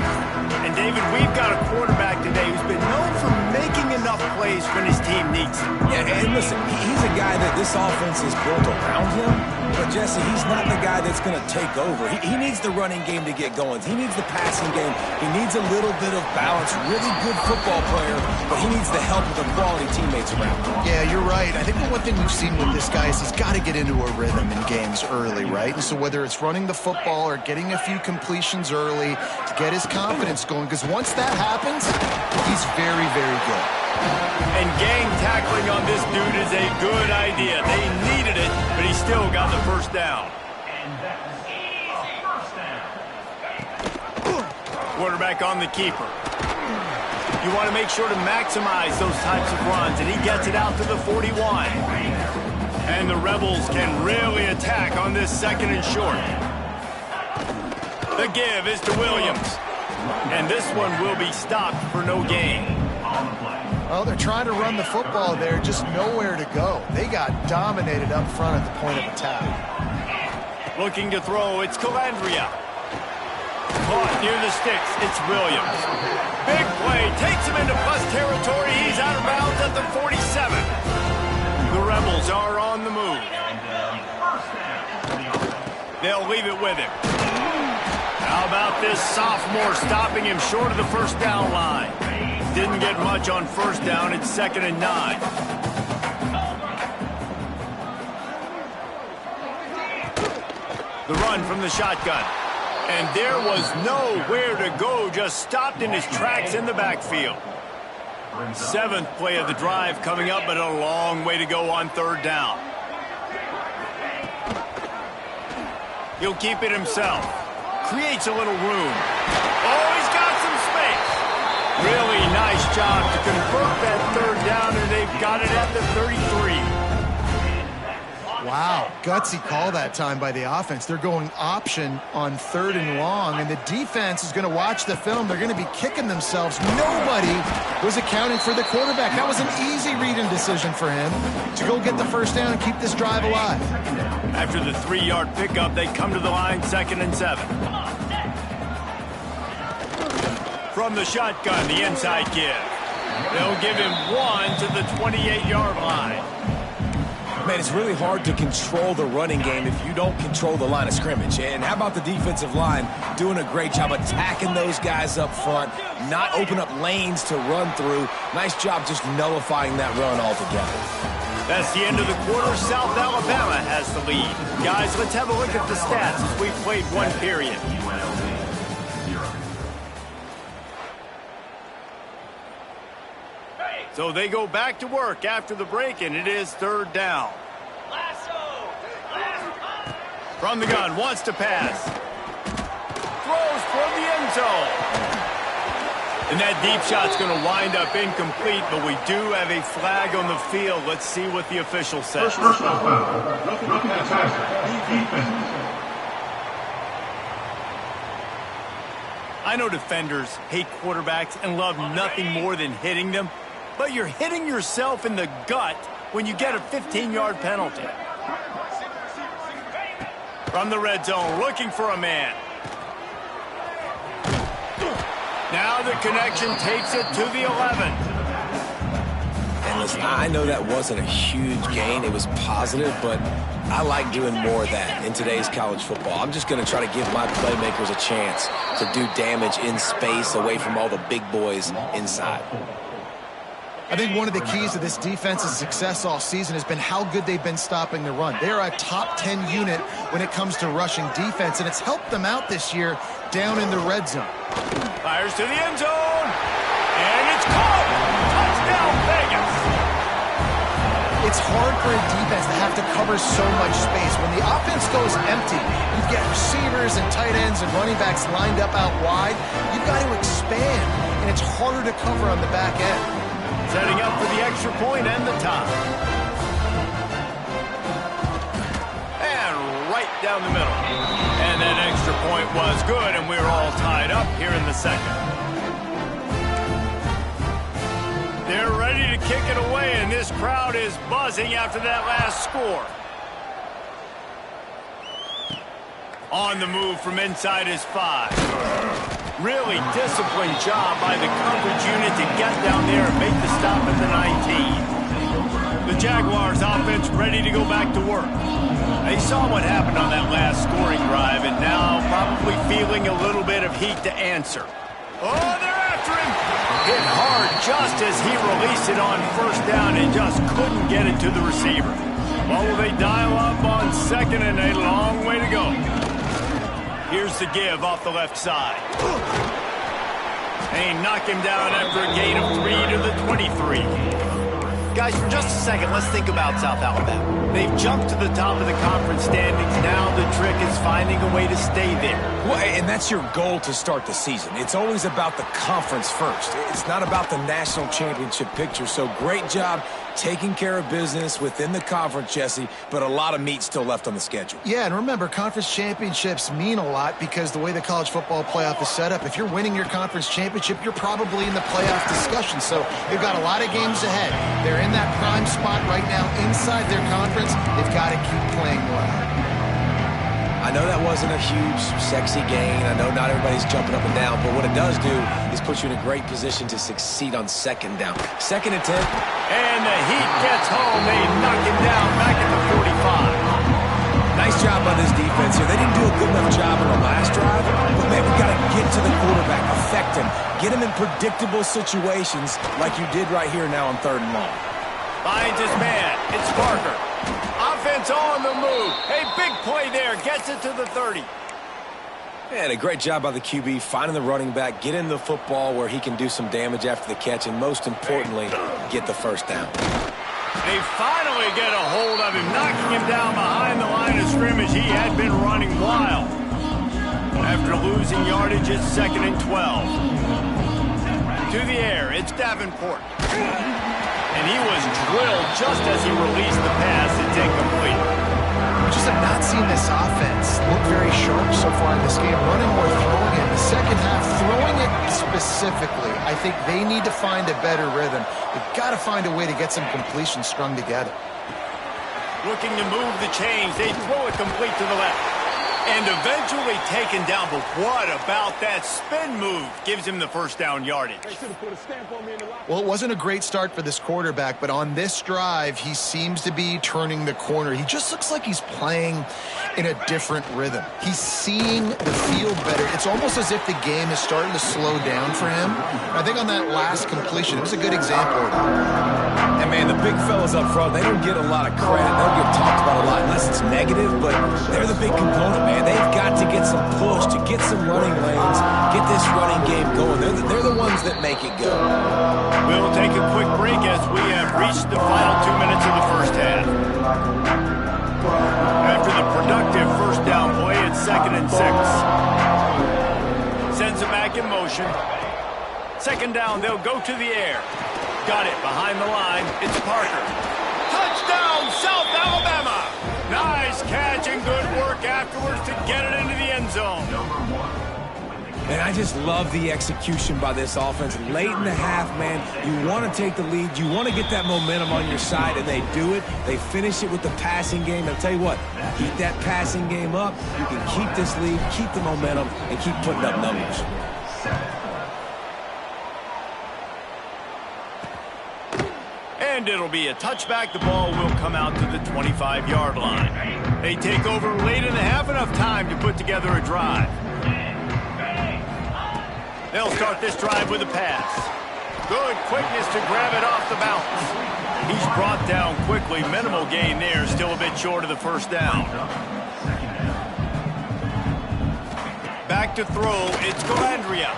And David, we've got a quarterback today who's been known for making enough plays when his team needs it. Yeah, and listen, he's a guy that this offense is built around him. But, Jesse, he's not the guy that's going to take over. He needs the running game to get going. He needs the passing game. He needs a little bit of balance. Really good football player, but he needs the help of the quality teammates around him. Yeah, you're right. I think the one thing we've seen with this guy is he's got to get into a rhythm in games early, right? And so whether it's running the football or getting a few completions early to get his confidence going, because once that happens, he's very, very good. And gang tackling on this dude is a good idea. They needed it, but he still got the 1st down. Quarterback on the keeper. You want to make sure to maximize those types of runs, and he gets it out to the 41. And the Rebels can really attack on this 2nd and short. The give is to Williams. And this one will be stopped for no gain. Well, they're trying to run the football there, just nowhere to go. They got dominated up front at the point of attack. Looking to throw, it's Calandria. Caught near the sticks, it's Williams. Big play, takes him into plus territory. He's out of bounds at the 47. The Rebels are on the move. They'll leave it with him. How about this sophomore stopping him short of the 1st down line? Didn't get much on 1st down. It's 2nd and 9. The run from the shotgun. And there was nowhere to go. Just stopped in his tracks in the backfield. 7th play of the drive coming up, but a long way to go on 3rd down. He'll keep it himself. Creates a little room. Oh, he's got some space. Really nice job to convert that 3rd down, and they've got it at the 33. Wow, gutsy call that time by the offense. They're going option on 3rd and long, and the defense is going to watch the film. They're going to be kicking themselves. Nobody was accounting for the quarterback. That was an easy read-in decision for him to go get the 1st down and keep this drive alive. After the 3-yard pickup, they come to the line 2nd and 7. From the shotgun, the inside give. They'll give him 1 to the 28-yard line. Man, it's really hard to control the running game if you don't control the line of scrimmage. And how about the defensive line doing a great job attacking those guys up front, not open up lanes to run through. Nice job just nullifying that run altogether. That's the end of the quarter. South Alabama has the lead. Guys, let's have a look at the stats as we've played one period. So they go back to work after the break, and it is third down. From the gun, wants to pass. Throws for the end zone. And that deep shot's going to wind up incomplete, but we do have a flag on the field. Let's see what the official says. I know defenders hate quarterbacks and love nothing more than hitting them, but you're hitting yourself in the gut when you get a 15-yard penalty. From the red zone, looking for a man. Now the connection takes it to the 11. And listen, I know that wasn't a huge gain. It was positive, but I like doing more of that in today's college football. I'm just going to try to give my playmakers a chance to do damage in space away from all the big boys inside. I think one of the keys to this defense's success all season has been how good they've been stopping the run. They are a top 10 unit when it comes to rushing defense, and it's helped them out this year down in the red zone. Fires to the end zone, and it's caught. Touchdown, Vegas. It's hard for a defense to have to cover so much space. When the offense goes empty, you get receivers and tight ends and running backs lined up out wide. You've got to expand, and it's harder to cover on the back end. Setting up for the extra point and the tie. And right down the middle. And that extra point was good, and we're all tied up here in the second. They're ready to kick it away, and this crowd is buzzing after that last score. On the move from inside his 5. Really disciplined job by the coverage unit to get down there and make the stop at the 19. The Jaguars offense ready to go back to work. They saw what happened on that last scoring drive and now probably feeling a little bit of heat to answer. Oh, they're after him. Hit hard just as he released it on first down and just couldn't get it to the receiver. Well, will they dial up on second and a long way to go? Here's the give off the left side. They knock him down after a gain of 3 to the 23. Guys, for just a second, let's think about South Alabama. They've jumped to the top of the conference standings. Now the trick is finding a way to stay there. Well, and that's your goal to start the season. It's always about the conference first. It's not about the national championship picture. So great job taking care of business within the conference, Jesse, but a lot of meat still left on the schedule. Yeah, and remember, conference championships mean a lot because the way the college football playoff is set up, if you're winning your conference championship, you're probably in the playoff discussion. So they've got a lot of games ahead. They're in that prime spot right now inside their conference. They've got to keep playing well. I know that wasn't a huge, sexy gain. I know not everybody's jumping up and down, but what it does do is put you in a great position to succeed on second down. 2nd and 10. And the Heat gets home. They knock him down back at the 45. Nice job by this defense here. They didn't do a good enough job on the last drive, but man, we've got to get to the quarterback, affect him, get him in predictable situations like you did right here now on 3rd and long. Finds his man. It's Parker. Offense on the move. A big play there. Gets it to the 30. And a great job by the QB finding the running back, getting the football where he can do some damage after the catch, and most importantly, get the first down. They finally get a hold of him, knocking him down behind the line of scrimmage. He had been running wild. After losing yardage, it's 2nd and 12. To the air, it's Davenport. And he was drilled just as he released the pass. It's incomplete. We just have not seen this offense look very sharp so far in this game. Running or throwing it. In the second half, throwing it specifically, I think they need to find a better rhythm. They've got to find a way to get some completions strung together. Looking to move the chains. They throw it complete to the left. And eventually taken down, but what about that spin move? Gives him the first down yardage. Well, it wasn't a great start for this quarterback, but on this drive, he seems to be turning the corner. He just looks like he's playing in a different rhythm. He's seeing the field better. It's almost as if the game is starting to slow down for him. And I think on that last completion, it was a good example of that. And, man, the big fellas up front, they don't get a lot of credit. They don't get talked about a lot unless it's negative, but they're the big component, man. They've got to get some push, to get some running lanes, get this running game going. They're the ones that make it go. We'll take a quick break as we have reached the final 2 minutes of the first half. After the productive first down play, it's 2nd and 6. Sends it back in motion. 2nd down, they'll go to the air. Got it behind the line. It's Parker. Touchdown, South Alabama! Nice catch and good work afterwards to get it into the end zone. And I just love the execution by this offense. Late in the half, man, you want to take the lead. You want to get that momentum on your side, and they do it. They finish it with the passing game. I'll tell you what, keep that passing game up. You can keep this lead, keep the momentum, and keep putting up numbers. And it'll be a touchback. The ball will come out to the 25-yard line. They take over late in the half, enough time to put together a drive. They'll start this drive with a pass. Good quickness to grab it off the bounce. He's brought down quickly. Minimal gain there, still a bit short of the first down. Back to throw, it's Galandria.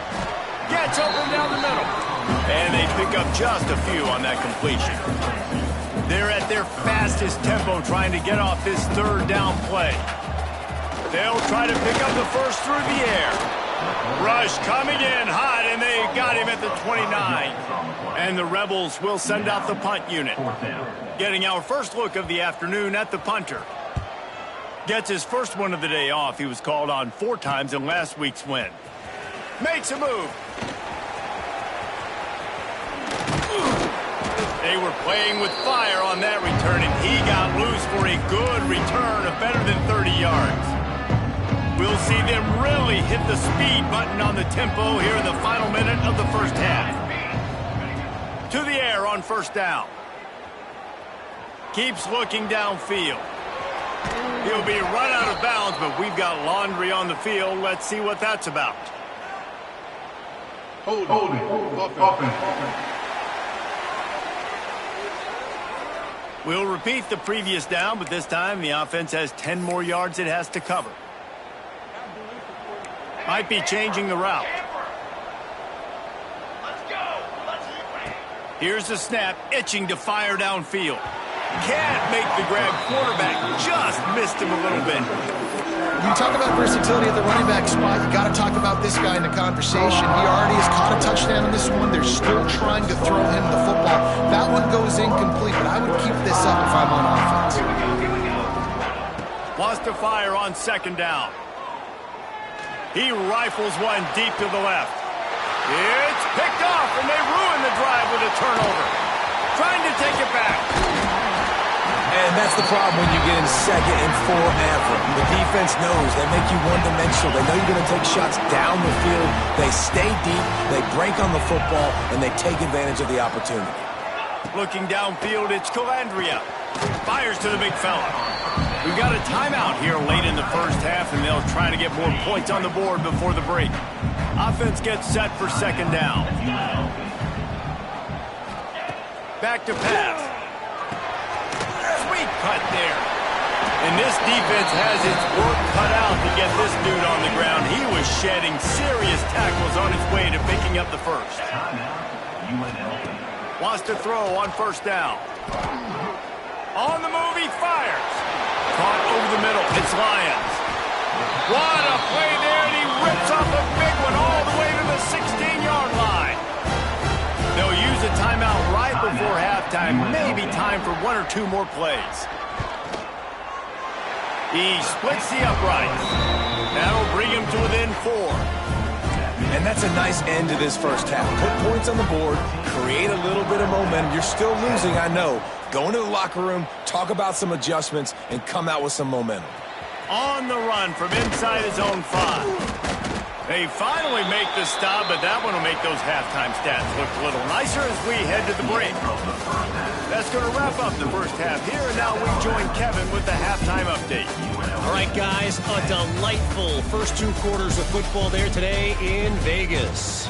Gets open down the middle. And they pick up just a few on that completion. They're at their fastest tempo trying to get off this 3rd down play. They'll try to pick up the first through the air. Rush coming in hot, and they got him at the 29. And the Rebels will send out the punt unit. Getting our first look of the afternoon at the punter. Gets his first one of the day off. He was called on 4 times in last week's win. Makes a move. They were playing with fire on that return, and he got loose for a good return of better than 30 yards. We'll see them really hit the speed button on the tempo here in the final minute of the first half. To the air on 1st down. Keeps looking downfield. He'll be run out of bounds, but we've got Laundry on the field. Let's see what that's about. Holding. Offense. We'll repeat the previous down, but this time the offense has 10 more yards it has to cover. Might be changing the route. Here's the snap, itching to fire downfield. Can't make the grab. Quarterback just missed him a little bit. When you talk about versatility at the running back spot, you got to talk about this guy in the conversation. He already has caught a touchdown on this one. They're still trying to throw him the football. That one goes incomplete, but I would keep this up if I'm on offense. Wants to fire on 2nd down. He rifles one deep to the left. It's picked off, and they ruin the drive with a turnover. Trying to take it back. And that's the problem when you get in 2nd and 4 ever. The defense knows. They make you one-dimensional. They know you're going to take shots down the field. They stay deep, they break on the football, and they take advantage of the opportunity. Looking downfield, it's Calandria. Fires to the big fella. We've got a timeout here late in the first half, and they'll try to get more points on the board before the break. Offense gets set for 2nd down. Back to pass. Sweet cut there. And this defense has its work cut out to get this dude on the ground. He was shedding serious tackles on his way to picking up the first. Wants to throw on 1st down. On the move, he fires. Caught over the middle. It's Lyons. What a play there, and he rips off a big one all the way to the 16-yard line. They'll use a timeout right before halftime. Maybe time for 1 or 2 more plays. He splits the uprights. That'll bring him to within 4. And that's a nice end to this first half. Put points on the board, create a little bit of momentum. You're still losing, I know. Go into the locker room, talk about some adjustments, and come out with some momentum. On the run from inside his own 5. They finally make the stop, but that one will make those halftime stats look a little nicer as we head to the break. That's going to wrap up the first half here, and now we join Kevin with the halftime update. All right, guys, a delightful first 2 quarters of football there today in Vegas.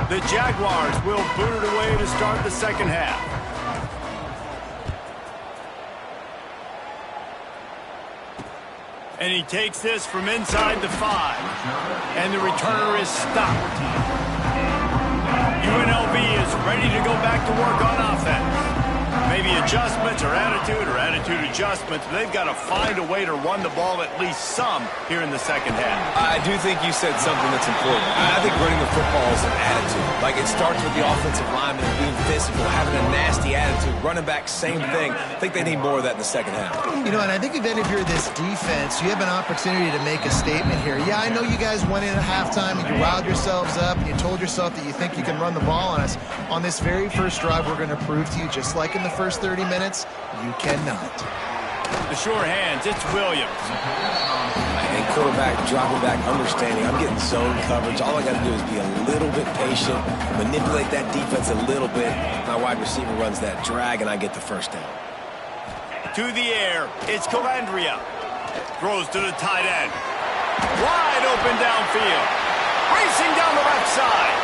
The Jaguars will boot it away to start the second half. And he takes this from inside the 5. And the returner is stopped. UNLV is ready to go back to work on offense. Maybe adjustments or attitude adjustments. But they've got to find a way to run the ball at least some here in the second half. I do think you said something that's important. I think running the football is an attitude. Like, it starts with the offensive lineman being physical, having a nasty attitude. Running back, same thing. I think they need more of that in the second half. You know, and I think if any of you are this defense, you have an opportunity to make a statement here. Yeah, I know you guys went in at halftime and you riled yourselves up and you told yourself that you think you can run the ball on us. On this very first drive, we're going to prove to you, just like in the first 30 minutes, you cannot. The sure hands, it's Williams. And quarterback dropping back, understanding I'm getting zone coverage. All I got to do is be a little bit patient, manipulate that defense a little bit. My wide receiver runs that drag, and I get the first down. To the air, it's Calandria. Throws to the tight end. Wide open downfield. Racing down the left side.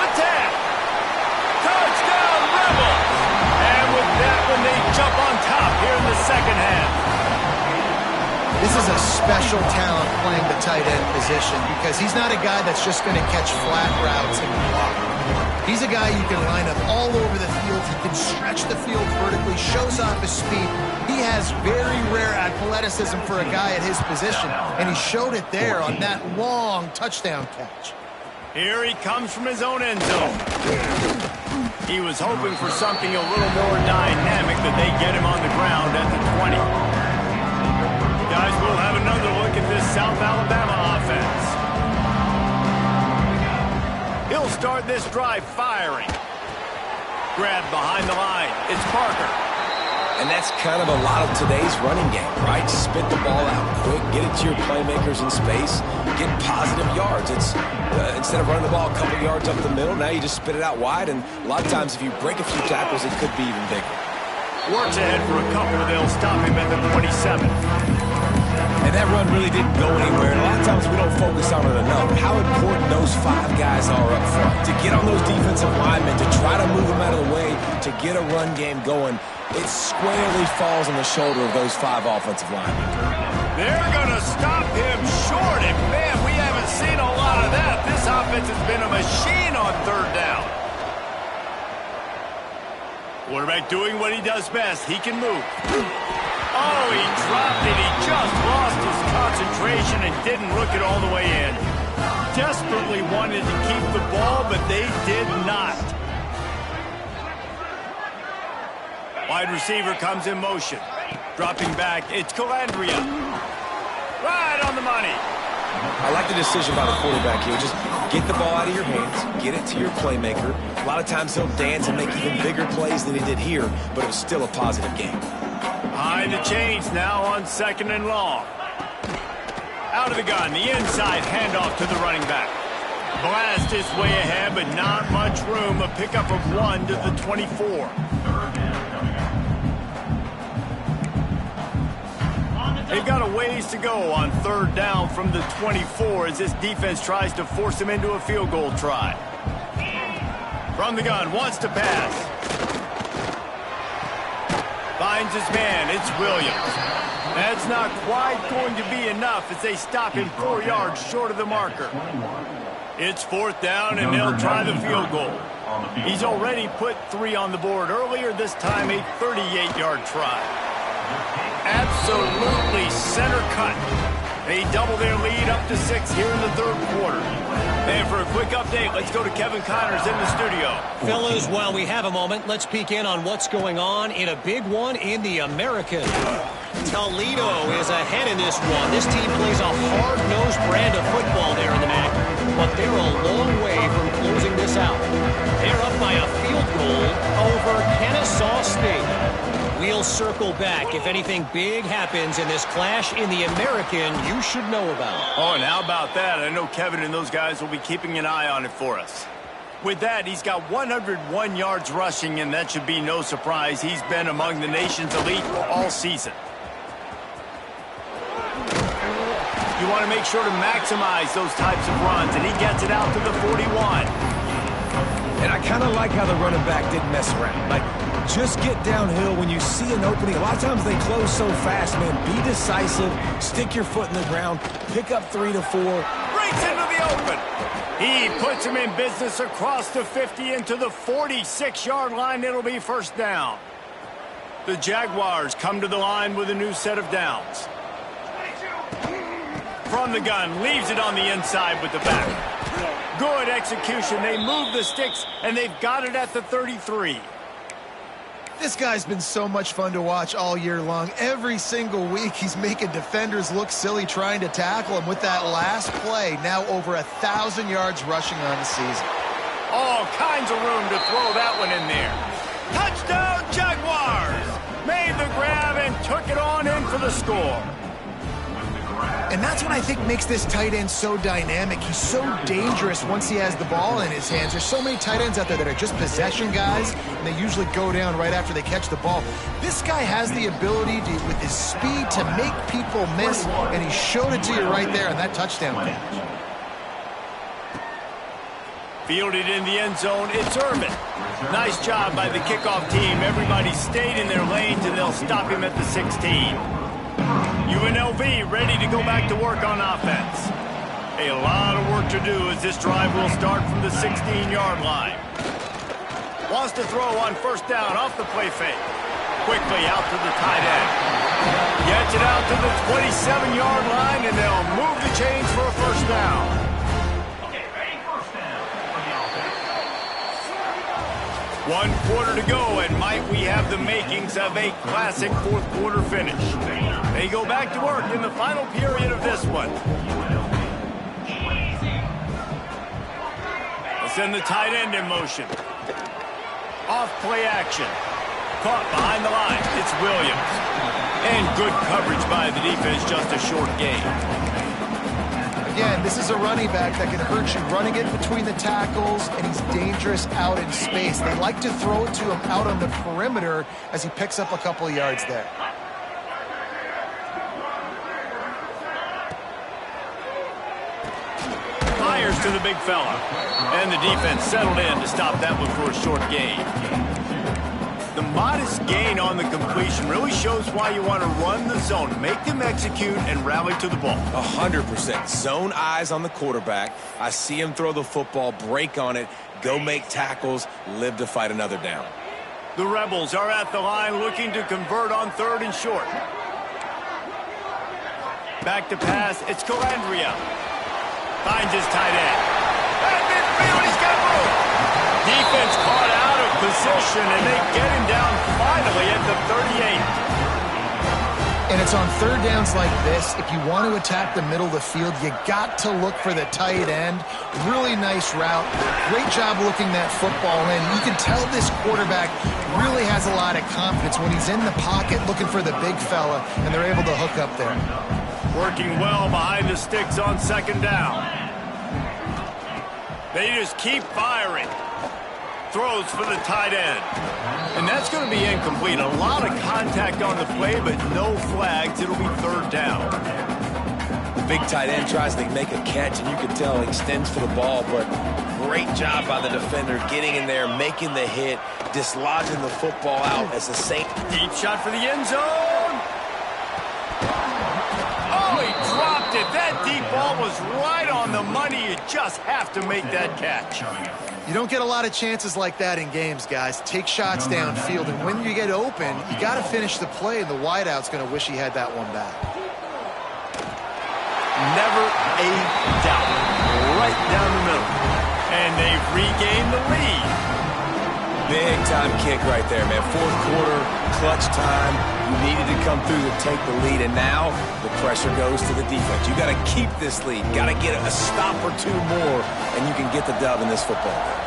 The 10. Touchdown, Rebels. And with that one, they jump on top here in the second half. This is a special talent playing the tight end position because he's not a guy that's just going to catch flat routes and block. He's a guy you can line up all over the field. He can stretch the field vertically, shows off his speed. He has very rare athleticism for a guy at his position, and he showed it there on that long touchdown catch. Here he comes from his own end zone. He was hoping for something a little more dynamic, that they get him on the ground at the 20. Guys, we'll have another look at this South Alabama offense. He'll start this drive firing. Grabbed behind the line. It's Parker. And that's kind of a lot of today's running game, right? Spit the ball out quick, get it to your playmakers in space, get positive yards. It's instead of running the ball a couple yards up the middle, now you just spit it out wide, and a lot of times if you break a few tackles, it could be even bigger. Works ahead for a couple, they'll stop him at the 27. And that run really didn't go anywhere. And a lot of times we don't focus on it enough. How important those 5 guys are up front. To get on those defensive linemen, to try to move them out of the way, to get a run game going, it squarely falls on the shoulder of those 5 offensive linemen. They're going to stop him short, and man, we haven't seen a lot of that. This offense has been a machine on third down. Quarterback doing what he does best. He can move. Oh, he dropped it. He just lost his concentration and didn't look it all the way in. Desperately wanted to keep the ball, but they did not. Wide receiver comes in motion. Dropping back, it's Calandria. Right on the money. I like the decision by the quarterback here. Just get the ball out of your hands, get it to your playmaker. A lot of times he'll dance and make even bigger plays than he did here, but it was still a positive game. Behind the chains now on 2nd and long. Out of the gun, the inside handoff to the running back. Blast his way ahead, but not much room. A pickup of 1 to the 24. They've got a ways to go on third down from the 24 as this defense tries to force him into a field goal try. From the gun, wants to pass. Finds his man, it's Williams. That's not quite going to be enough as they stop him 4 yards short of the marker. It's 4th down and they'll try the field goal. He's already put 3 on the board earlier, this time a 38-yard try. Absolutely center cut. They double their lead up to 6 here in the third quarter. And for a quick update, let's go to Kevin Connors in the studio. Fellas, while we have a moment, let's peek in on what's going on in a big one in the American. Toledo is ahead in this one. This team plays a hard-nosed brand of football there in the MAC, but they're a long way from closing this out. They're up by a field goal over Kennesaw State. We'll circle back if anything big happens in this clash in the American you should know about. Oh, and how about that? I know Kevin and those guys will be keeping an eye on it for us. With that, he's got 101 yards rushing, and that should be no surprise. He's been among the nation's elite all season. You want to make sure to maximize those types of runs, and he gets it out to the 41. And I kind of like how the running back didn't mess around. Like, just get downhill when you see an opening. A lot of times they close so fast, man. Be decisive, stick your foot in the ground, pick up 3 to 4. Breaks into the open. He puts him in business across the 50 into the 46-yard line. It'll be first down. The Jaguars come to the line with a new set of downs. From the gun, leaves it on the inside with the back. Good execution. They move the sticks, and they've got it at the 33. This guy's been so much fun to watch all year long. Every single week, he's making defenders look silly trying to tackle him. With that last play, now over 1,000 yards rushing on the season. All kinds of room to throw that one in there. Touchdown, Jaguars! Made the grab and took it on in for the score. And that's what I think makes this tight end so dynamic. He's so dangerous once he has the ball in his hands. There's so many tight ends out there that are just possession guys, and they usually go down right after they catch the ball. This guy has the ability to, with his speed, to make people miss, and he showed it to you right there on that touchdown catch. Fielded in the end zone, it's Irvin. Nice job by the kickoff team. Everybody stayed in their lanes, and they'll stop him at the 16. UNLV ready to go back to work on offense. A lot of work to do as this drive will start from the 16-yard line. Wants to throw on first down off the play fake. Quickly out to the tight end. Gets it out to the 27-yard line, and they'll move the chains for a first down. Okay, ready? First down for the offense. 1 quarter to go, and might we have the makings of a classic fourth-quarter finish. They go back to work in the final period of this one. They'll send the tight end in motion. Off play action. Caught behind the line. It's Williams. And good coverage by the defense, just a short gain. Again, this is a running back that can hurt you running it between the tackles, and he's dangerous out in space. They like to throw it to him out on the perimeter as he picks up a couple of yards there. Fires to the big fella. And the defense settled in to stop that one for a short gain. The modest gain on the completion really shows why you want to run the zone, make them execute, and rally to the ball. 100%. Zone eyes on the quarterback. I see him throw the football, break on it, go make tackles, live to fight another down. The Rebels are at the line looking to convert on 3rd and short. Back to pass. It's Calandria. Finds his tight end. And midfield, he's got room. Defense caught out of position, and they get him down finally at the 38. And it's on third downs like this. If you want to attack the middle of the field, you got to look for the tight end. Really nice route. Great job looking that football in. You can tell this quarterback really has a lot of confidence when he's in the pocket looking for the big fella, and they're able to hook up there. Working well behind the sticks on 2nd down. They just keep firing. Throws for the tight end. And that's going to be incomplete. A lot of contact on the play, but no flags. It'll be 3rd down. The big tight end tries to make a catch, and you can tell he extends for the ball, but great job by the defender getting in there, making the hit, dislodging the football out as the Saints. Deep shot for the end zone. Oh, he dropped it. That deep ball was right on the money. You just have to make that catch. You don't get a lot of chances like that in games, guys. Take shots downfield, and when you get open, you got to finish the play, and the wideout's going to wish he had that one back. Never a doubt. Right down the middle. And they've regained the lead. Big time kick right there, man. 4th quarter, clutch time. You needed to come through to take the lead, and now the pressure goes to the defense. You got to keep this lead. Got to get a stop or 2 more, and you can get the dub in this football game.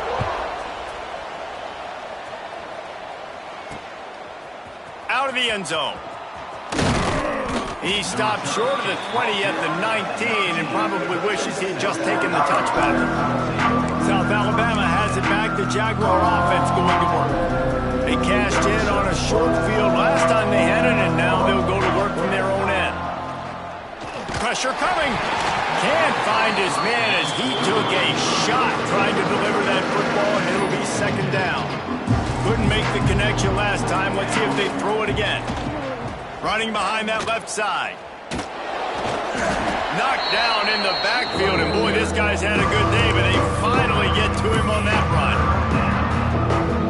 out of the end zone. He stopped short of the 20 at the 19 and probably wishes he had just taken the touchback. South Alabama has it back. The Jaguar offense going to work. They cashed in on a short field last time they had it, and now they'll go to work from their own end. Pressure coming. Can't find his man as he took a shot trying to deliver that football, and it'll be second down. Couldn't make the connection last time. Let's see if they throw it again. Running behind that left side. Knocked down in the backfield, and boy, this guy's had a good day, but they finally get to him on that run.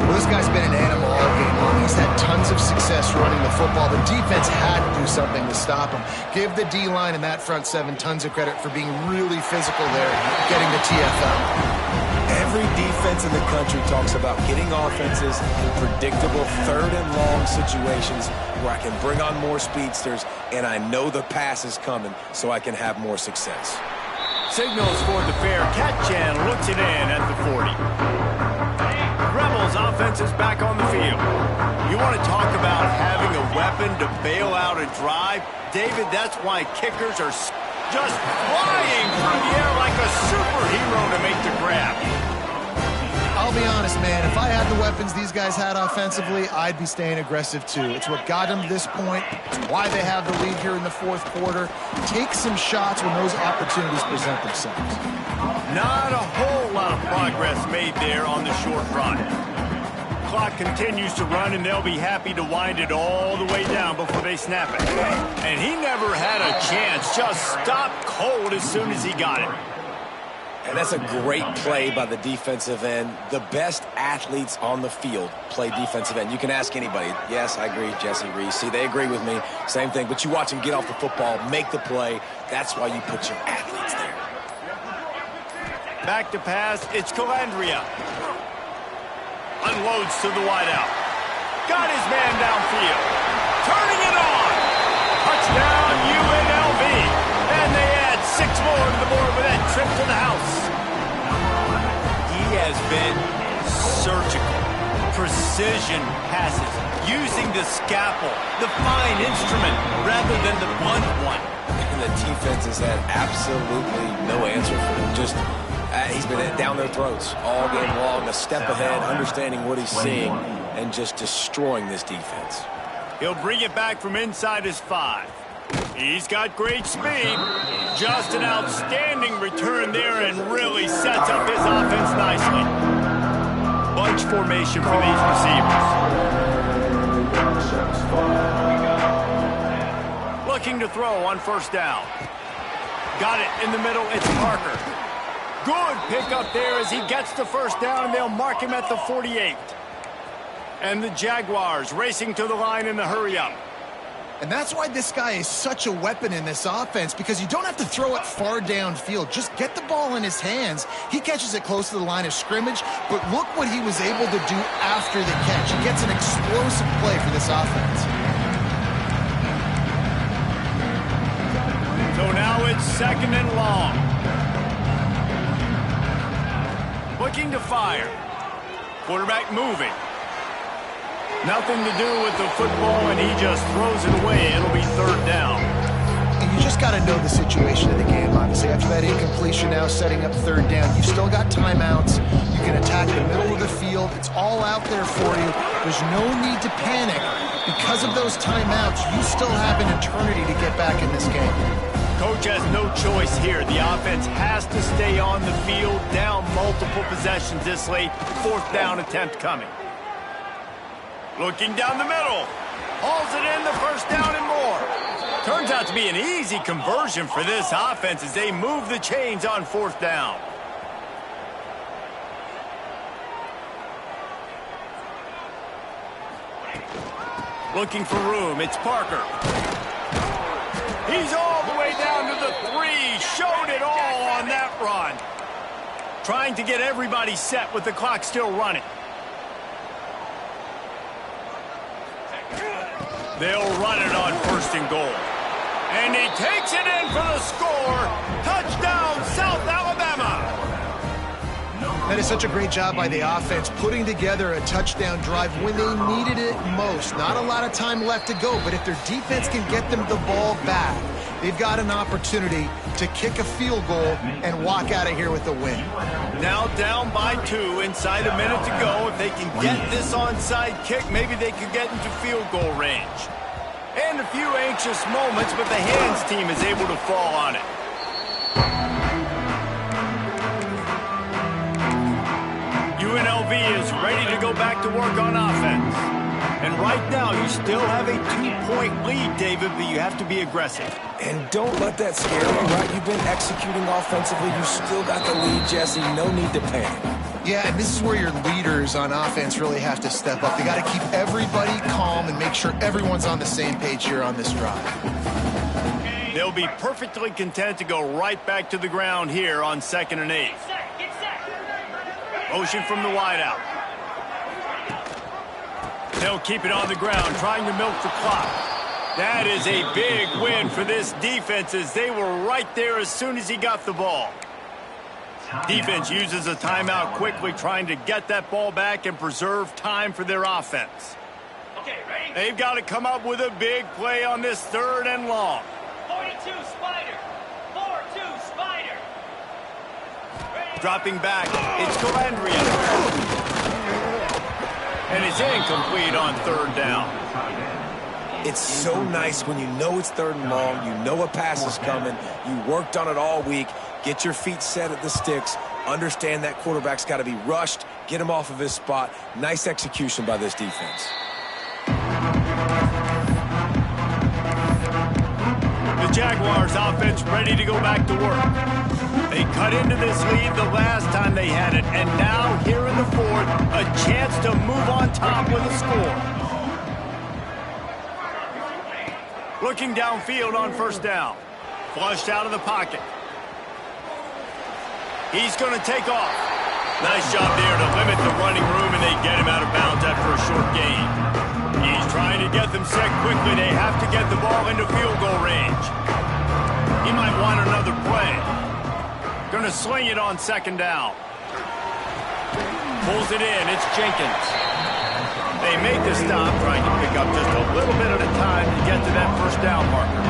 Well, this guy's been an animal all game long. He's had tons of success running the football. The defense had to do something to stop him. Give the D-line and that front seven tons of credit for being really physical there, getting the TFL. Every defense in the country talks about getting offenses in predictable third and long situations where I can bring on more speedsters and I know the pass is coming so I can have more success. Signals for the fair catch and looks it in at the 40. Rebels offense is back on the field. You want to talk about having a weapon to bail out a drive? David, that's why kickers are just flying through the air like a superhero to make the grab. I'll be honest, man. If I had the weapons these guys had offensively, I'd be staying aggressive too. It's what got them to this point. It's why they have the lead here in the fourth quarter. Take some shots when those opportunities present themselves. Not a whole lot of progress made there on the short run. Clock continues to run, and they'll be happy to wind it all the way down before they snap it. And he never had a chance. Just stopped cold as soon as he got it. And that's a great play by the defensive end. The best athletes on the field play defensive end. You can ask anybody. Yes, I agree, Jesse Reese. See, they agree with me. Same thing. But you watch them get off the football, make the play. That's why you put your athletes there. Back to pass. It's Calandria. Unloads to the wideout. Got his man downfield. Turning it on. Touchdown, UNLV. And they add 6 more to the board with that trip to the house. He has been surgical. Precision passes. Using the scalpel, the fine instrument, rather than the blunt one. And the defense has had absolutely no answer for him. Just he's been down their throats all game long, a step ahead, understanding what he's seeing, and just destroying this defense. He'll bring it back from inside his 5. He's got great speed. Just an outstanding return there and really sets up his offense nicely. Bunch formation for these receivers. Looking to throw on first down. Got it in the middle. It's Parker. Good pickup there as he gets the first down, and they'll mark him at the 48. And the Jaguars racing to the line in the hurry-up. And that's why this guy is such a weapon in this offense, because you don't have to throw it far downfield. Just get the ball in his hands. He catches it close to the line of scrimmage, but look what he was able to do after the catch. He gets an explosive play for this offense. So now it's second and long. Looking to fire. Quarterback moving. Nothing to do with the football, and he just throws it away. It'll be third down. And you just got to know the situation of the game, obviously. After that incompletion now, setting up third down, you've still got timeouts. You can attack the middle of the field. It's all out there for you. There's no need to panic. Because of those timeouts, you still have an eternity to get back in this game. Coach has no choice here. The offense has to stay on the field, down multiple possessions this late. Fourth down attempt coming. Looking down the middle. Hauls it in, the first down and more. Turns out to be an easy conversion for this offense as they move the chains on fourth down. Looking for room. It's Parker. He's all the way down to the 3. Showed it all on that run. Trying to get everybody set with the clock still running. They'll run it on first and goal. And he takes it in for the score. Touchdown, South Alabama. That is such a great job by the offense, putting together a touchdown drive when they needed it most. Not a lot of time left to go, but if their defense can get them the ball back, they've got an opportunity to kick a field goal and walk out of here with a win. Now down by 2, inside a minute to go. If they can get this onside kick, maybe they could get into field goal range. And a few anxious moments, but the hands team is able to fall on it. UNLV is ready to go back to work on offense. And right now, you still have a 2-point lead, David, but you have to be aggressive. And don't let that scare you, right? You've been executing offensively. You still got the lead, Jesse. No need to panic. Yeah, and this is where your leaders on offense really have to step up. They got to keep everybody calm and make sure everyone's on the same page here on this drive. They'll be perfectly content to go right back to the ground here on 2nd and 8. Motion from the wideout. They'll keep it on the ground, trying to milk the clock. That is a big win for this defense as they were right there as soon as he got the ball. Defense uses a timeout quickly, trying to get that ball back and preserve time for their offense. They've got to come up with a big play on this 3rd and long. 42 Spider. 4-2 Spider. Dropping back, it's Calandria. And it's incomplete on 3rd down. It's so nice when you know it's 3rd and long, you know a pass is coming, you worked on it all week, get your feet set at the sticks, understand that quarterback's got to be rushed, get him off of his spot. Nice execution by this defense. The Jaguars offense ready to go back to work. They cut into this lead the last time they had it, and now here in the 4th, a chance to move on top with a score. Looking downfield on 1st down. Flushed out of the pocket. He's going to take off. Nice job there to limit the running room, and they get him out of bounds after a short gain. He's trying to get them set quickly. They have to get the ball into field goal range. He might want another play. Going to sling it on 2nd down. Pulls it in. It's Jenkins. They make the stop, trying to pick up just a little bit at a time to get to that 1st down marker.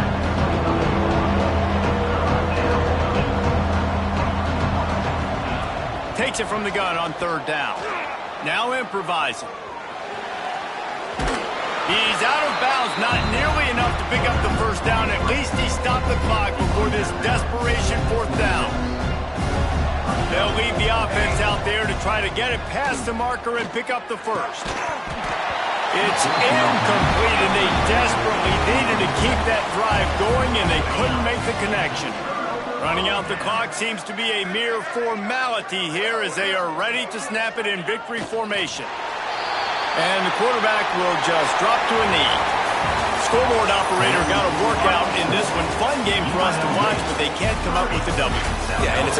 Takes it from the gun on 3rd down. Now improvising. He's out of bounds, not nearly enough to pick up the 1st down. At least he stopped the clock before this desperation 4th down. They'll leave the offense out there to try to get it past the marker and pick up the 1st. It's incomplete, and they desperately needed to keep that drive going, and they couldn't make the connection. Running out the clock seems to be a mere formality here as they are ready to snap it in victory formation. And the quarterback will just drop to a knee. Scoreboard operator got a workout in this one. Fun game for us to watch, but they can't come up with the W. Yeah, and it's a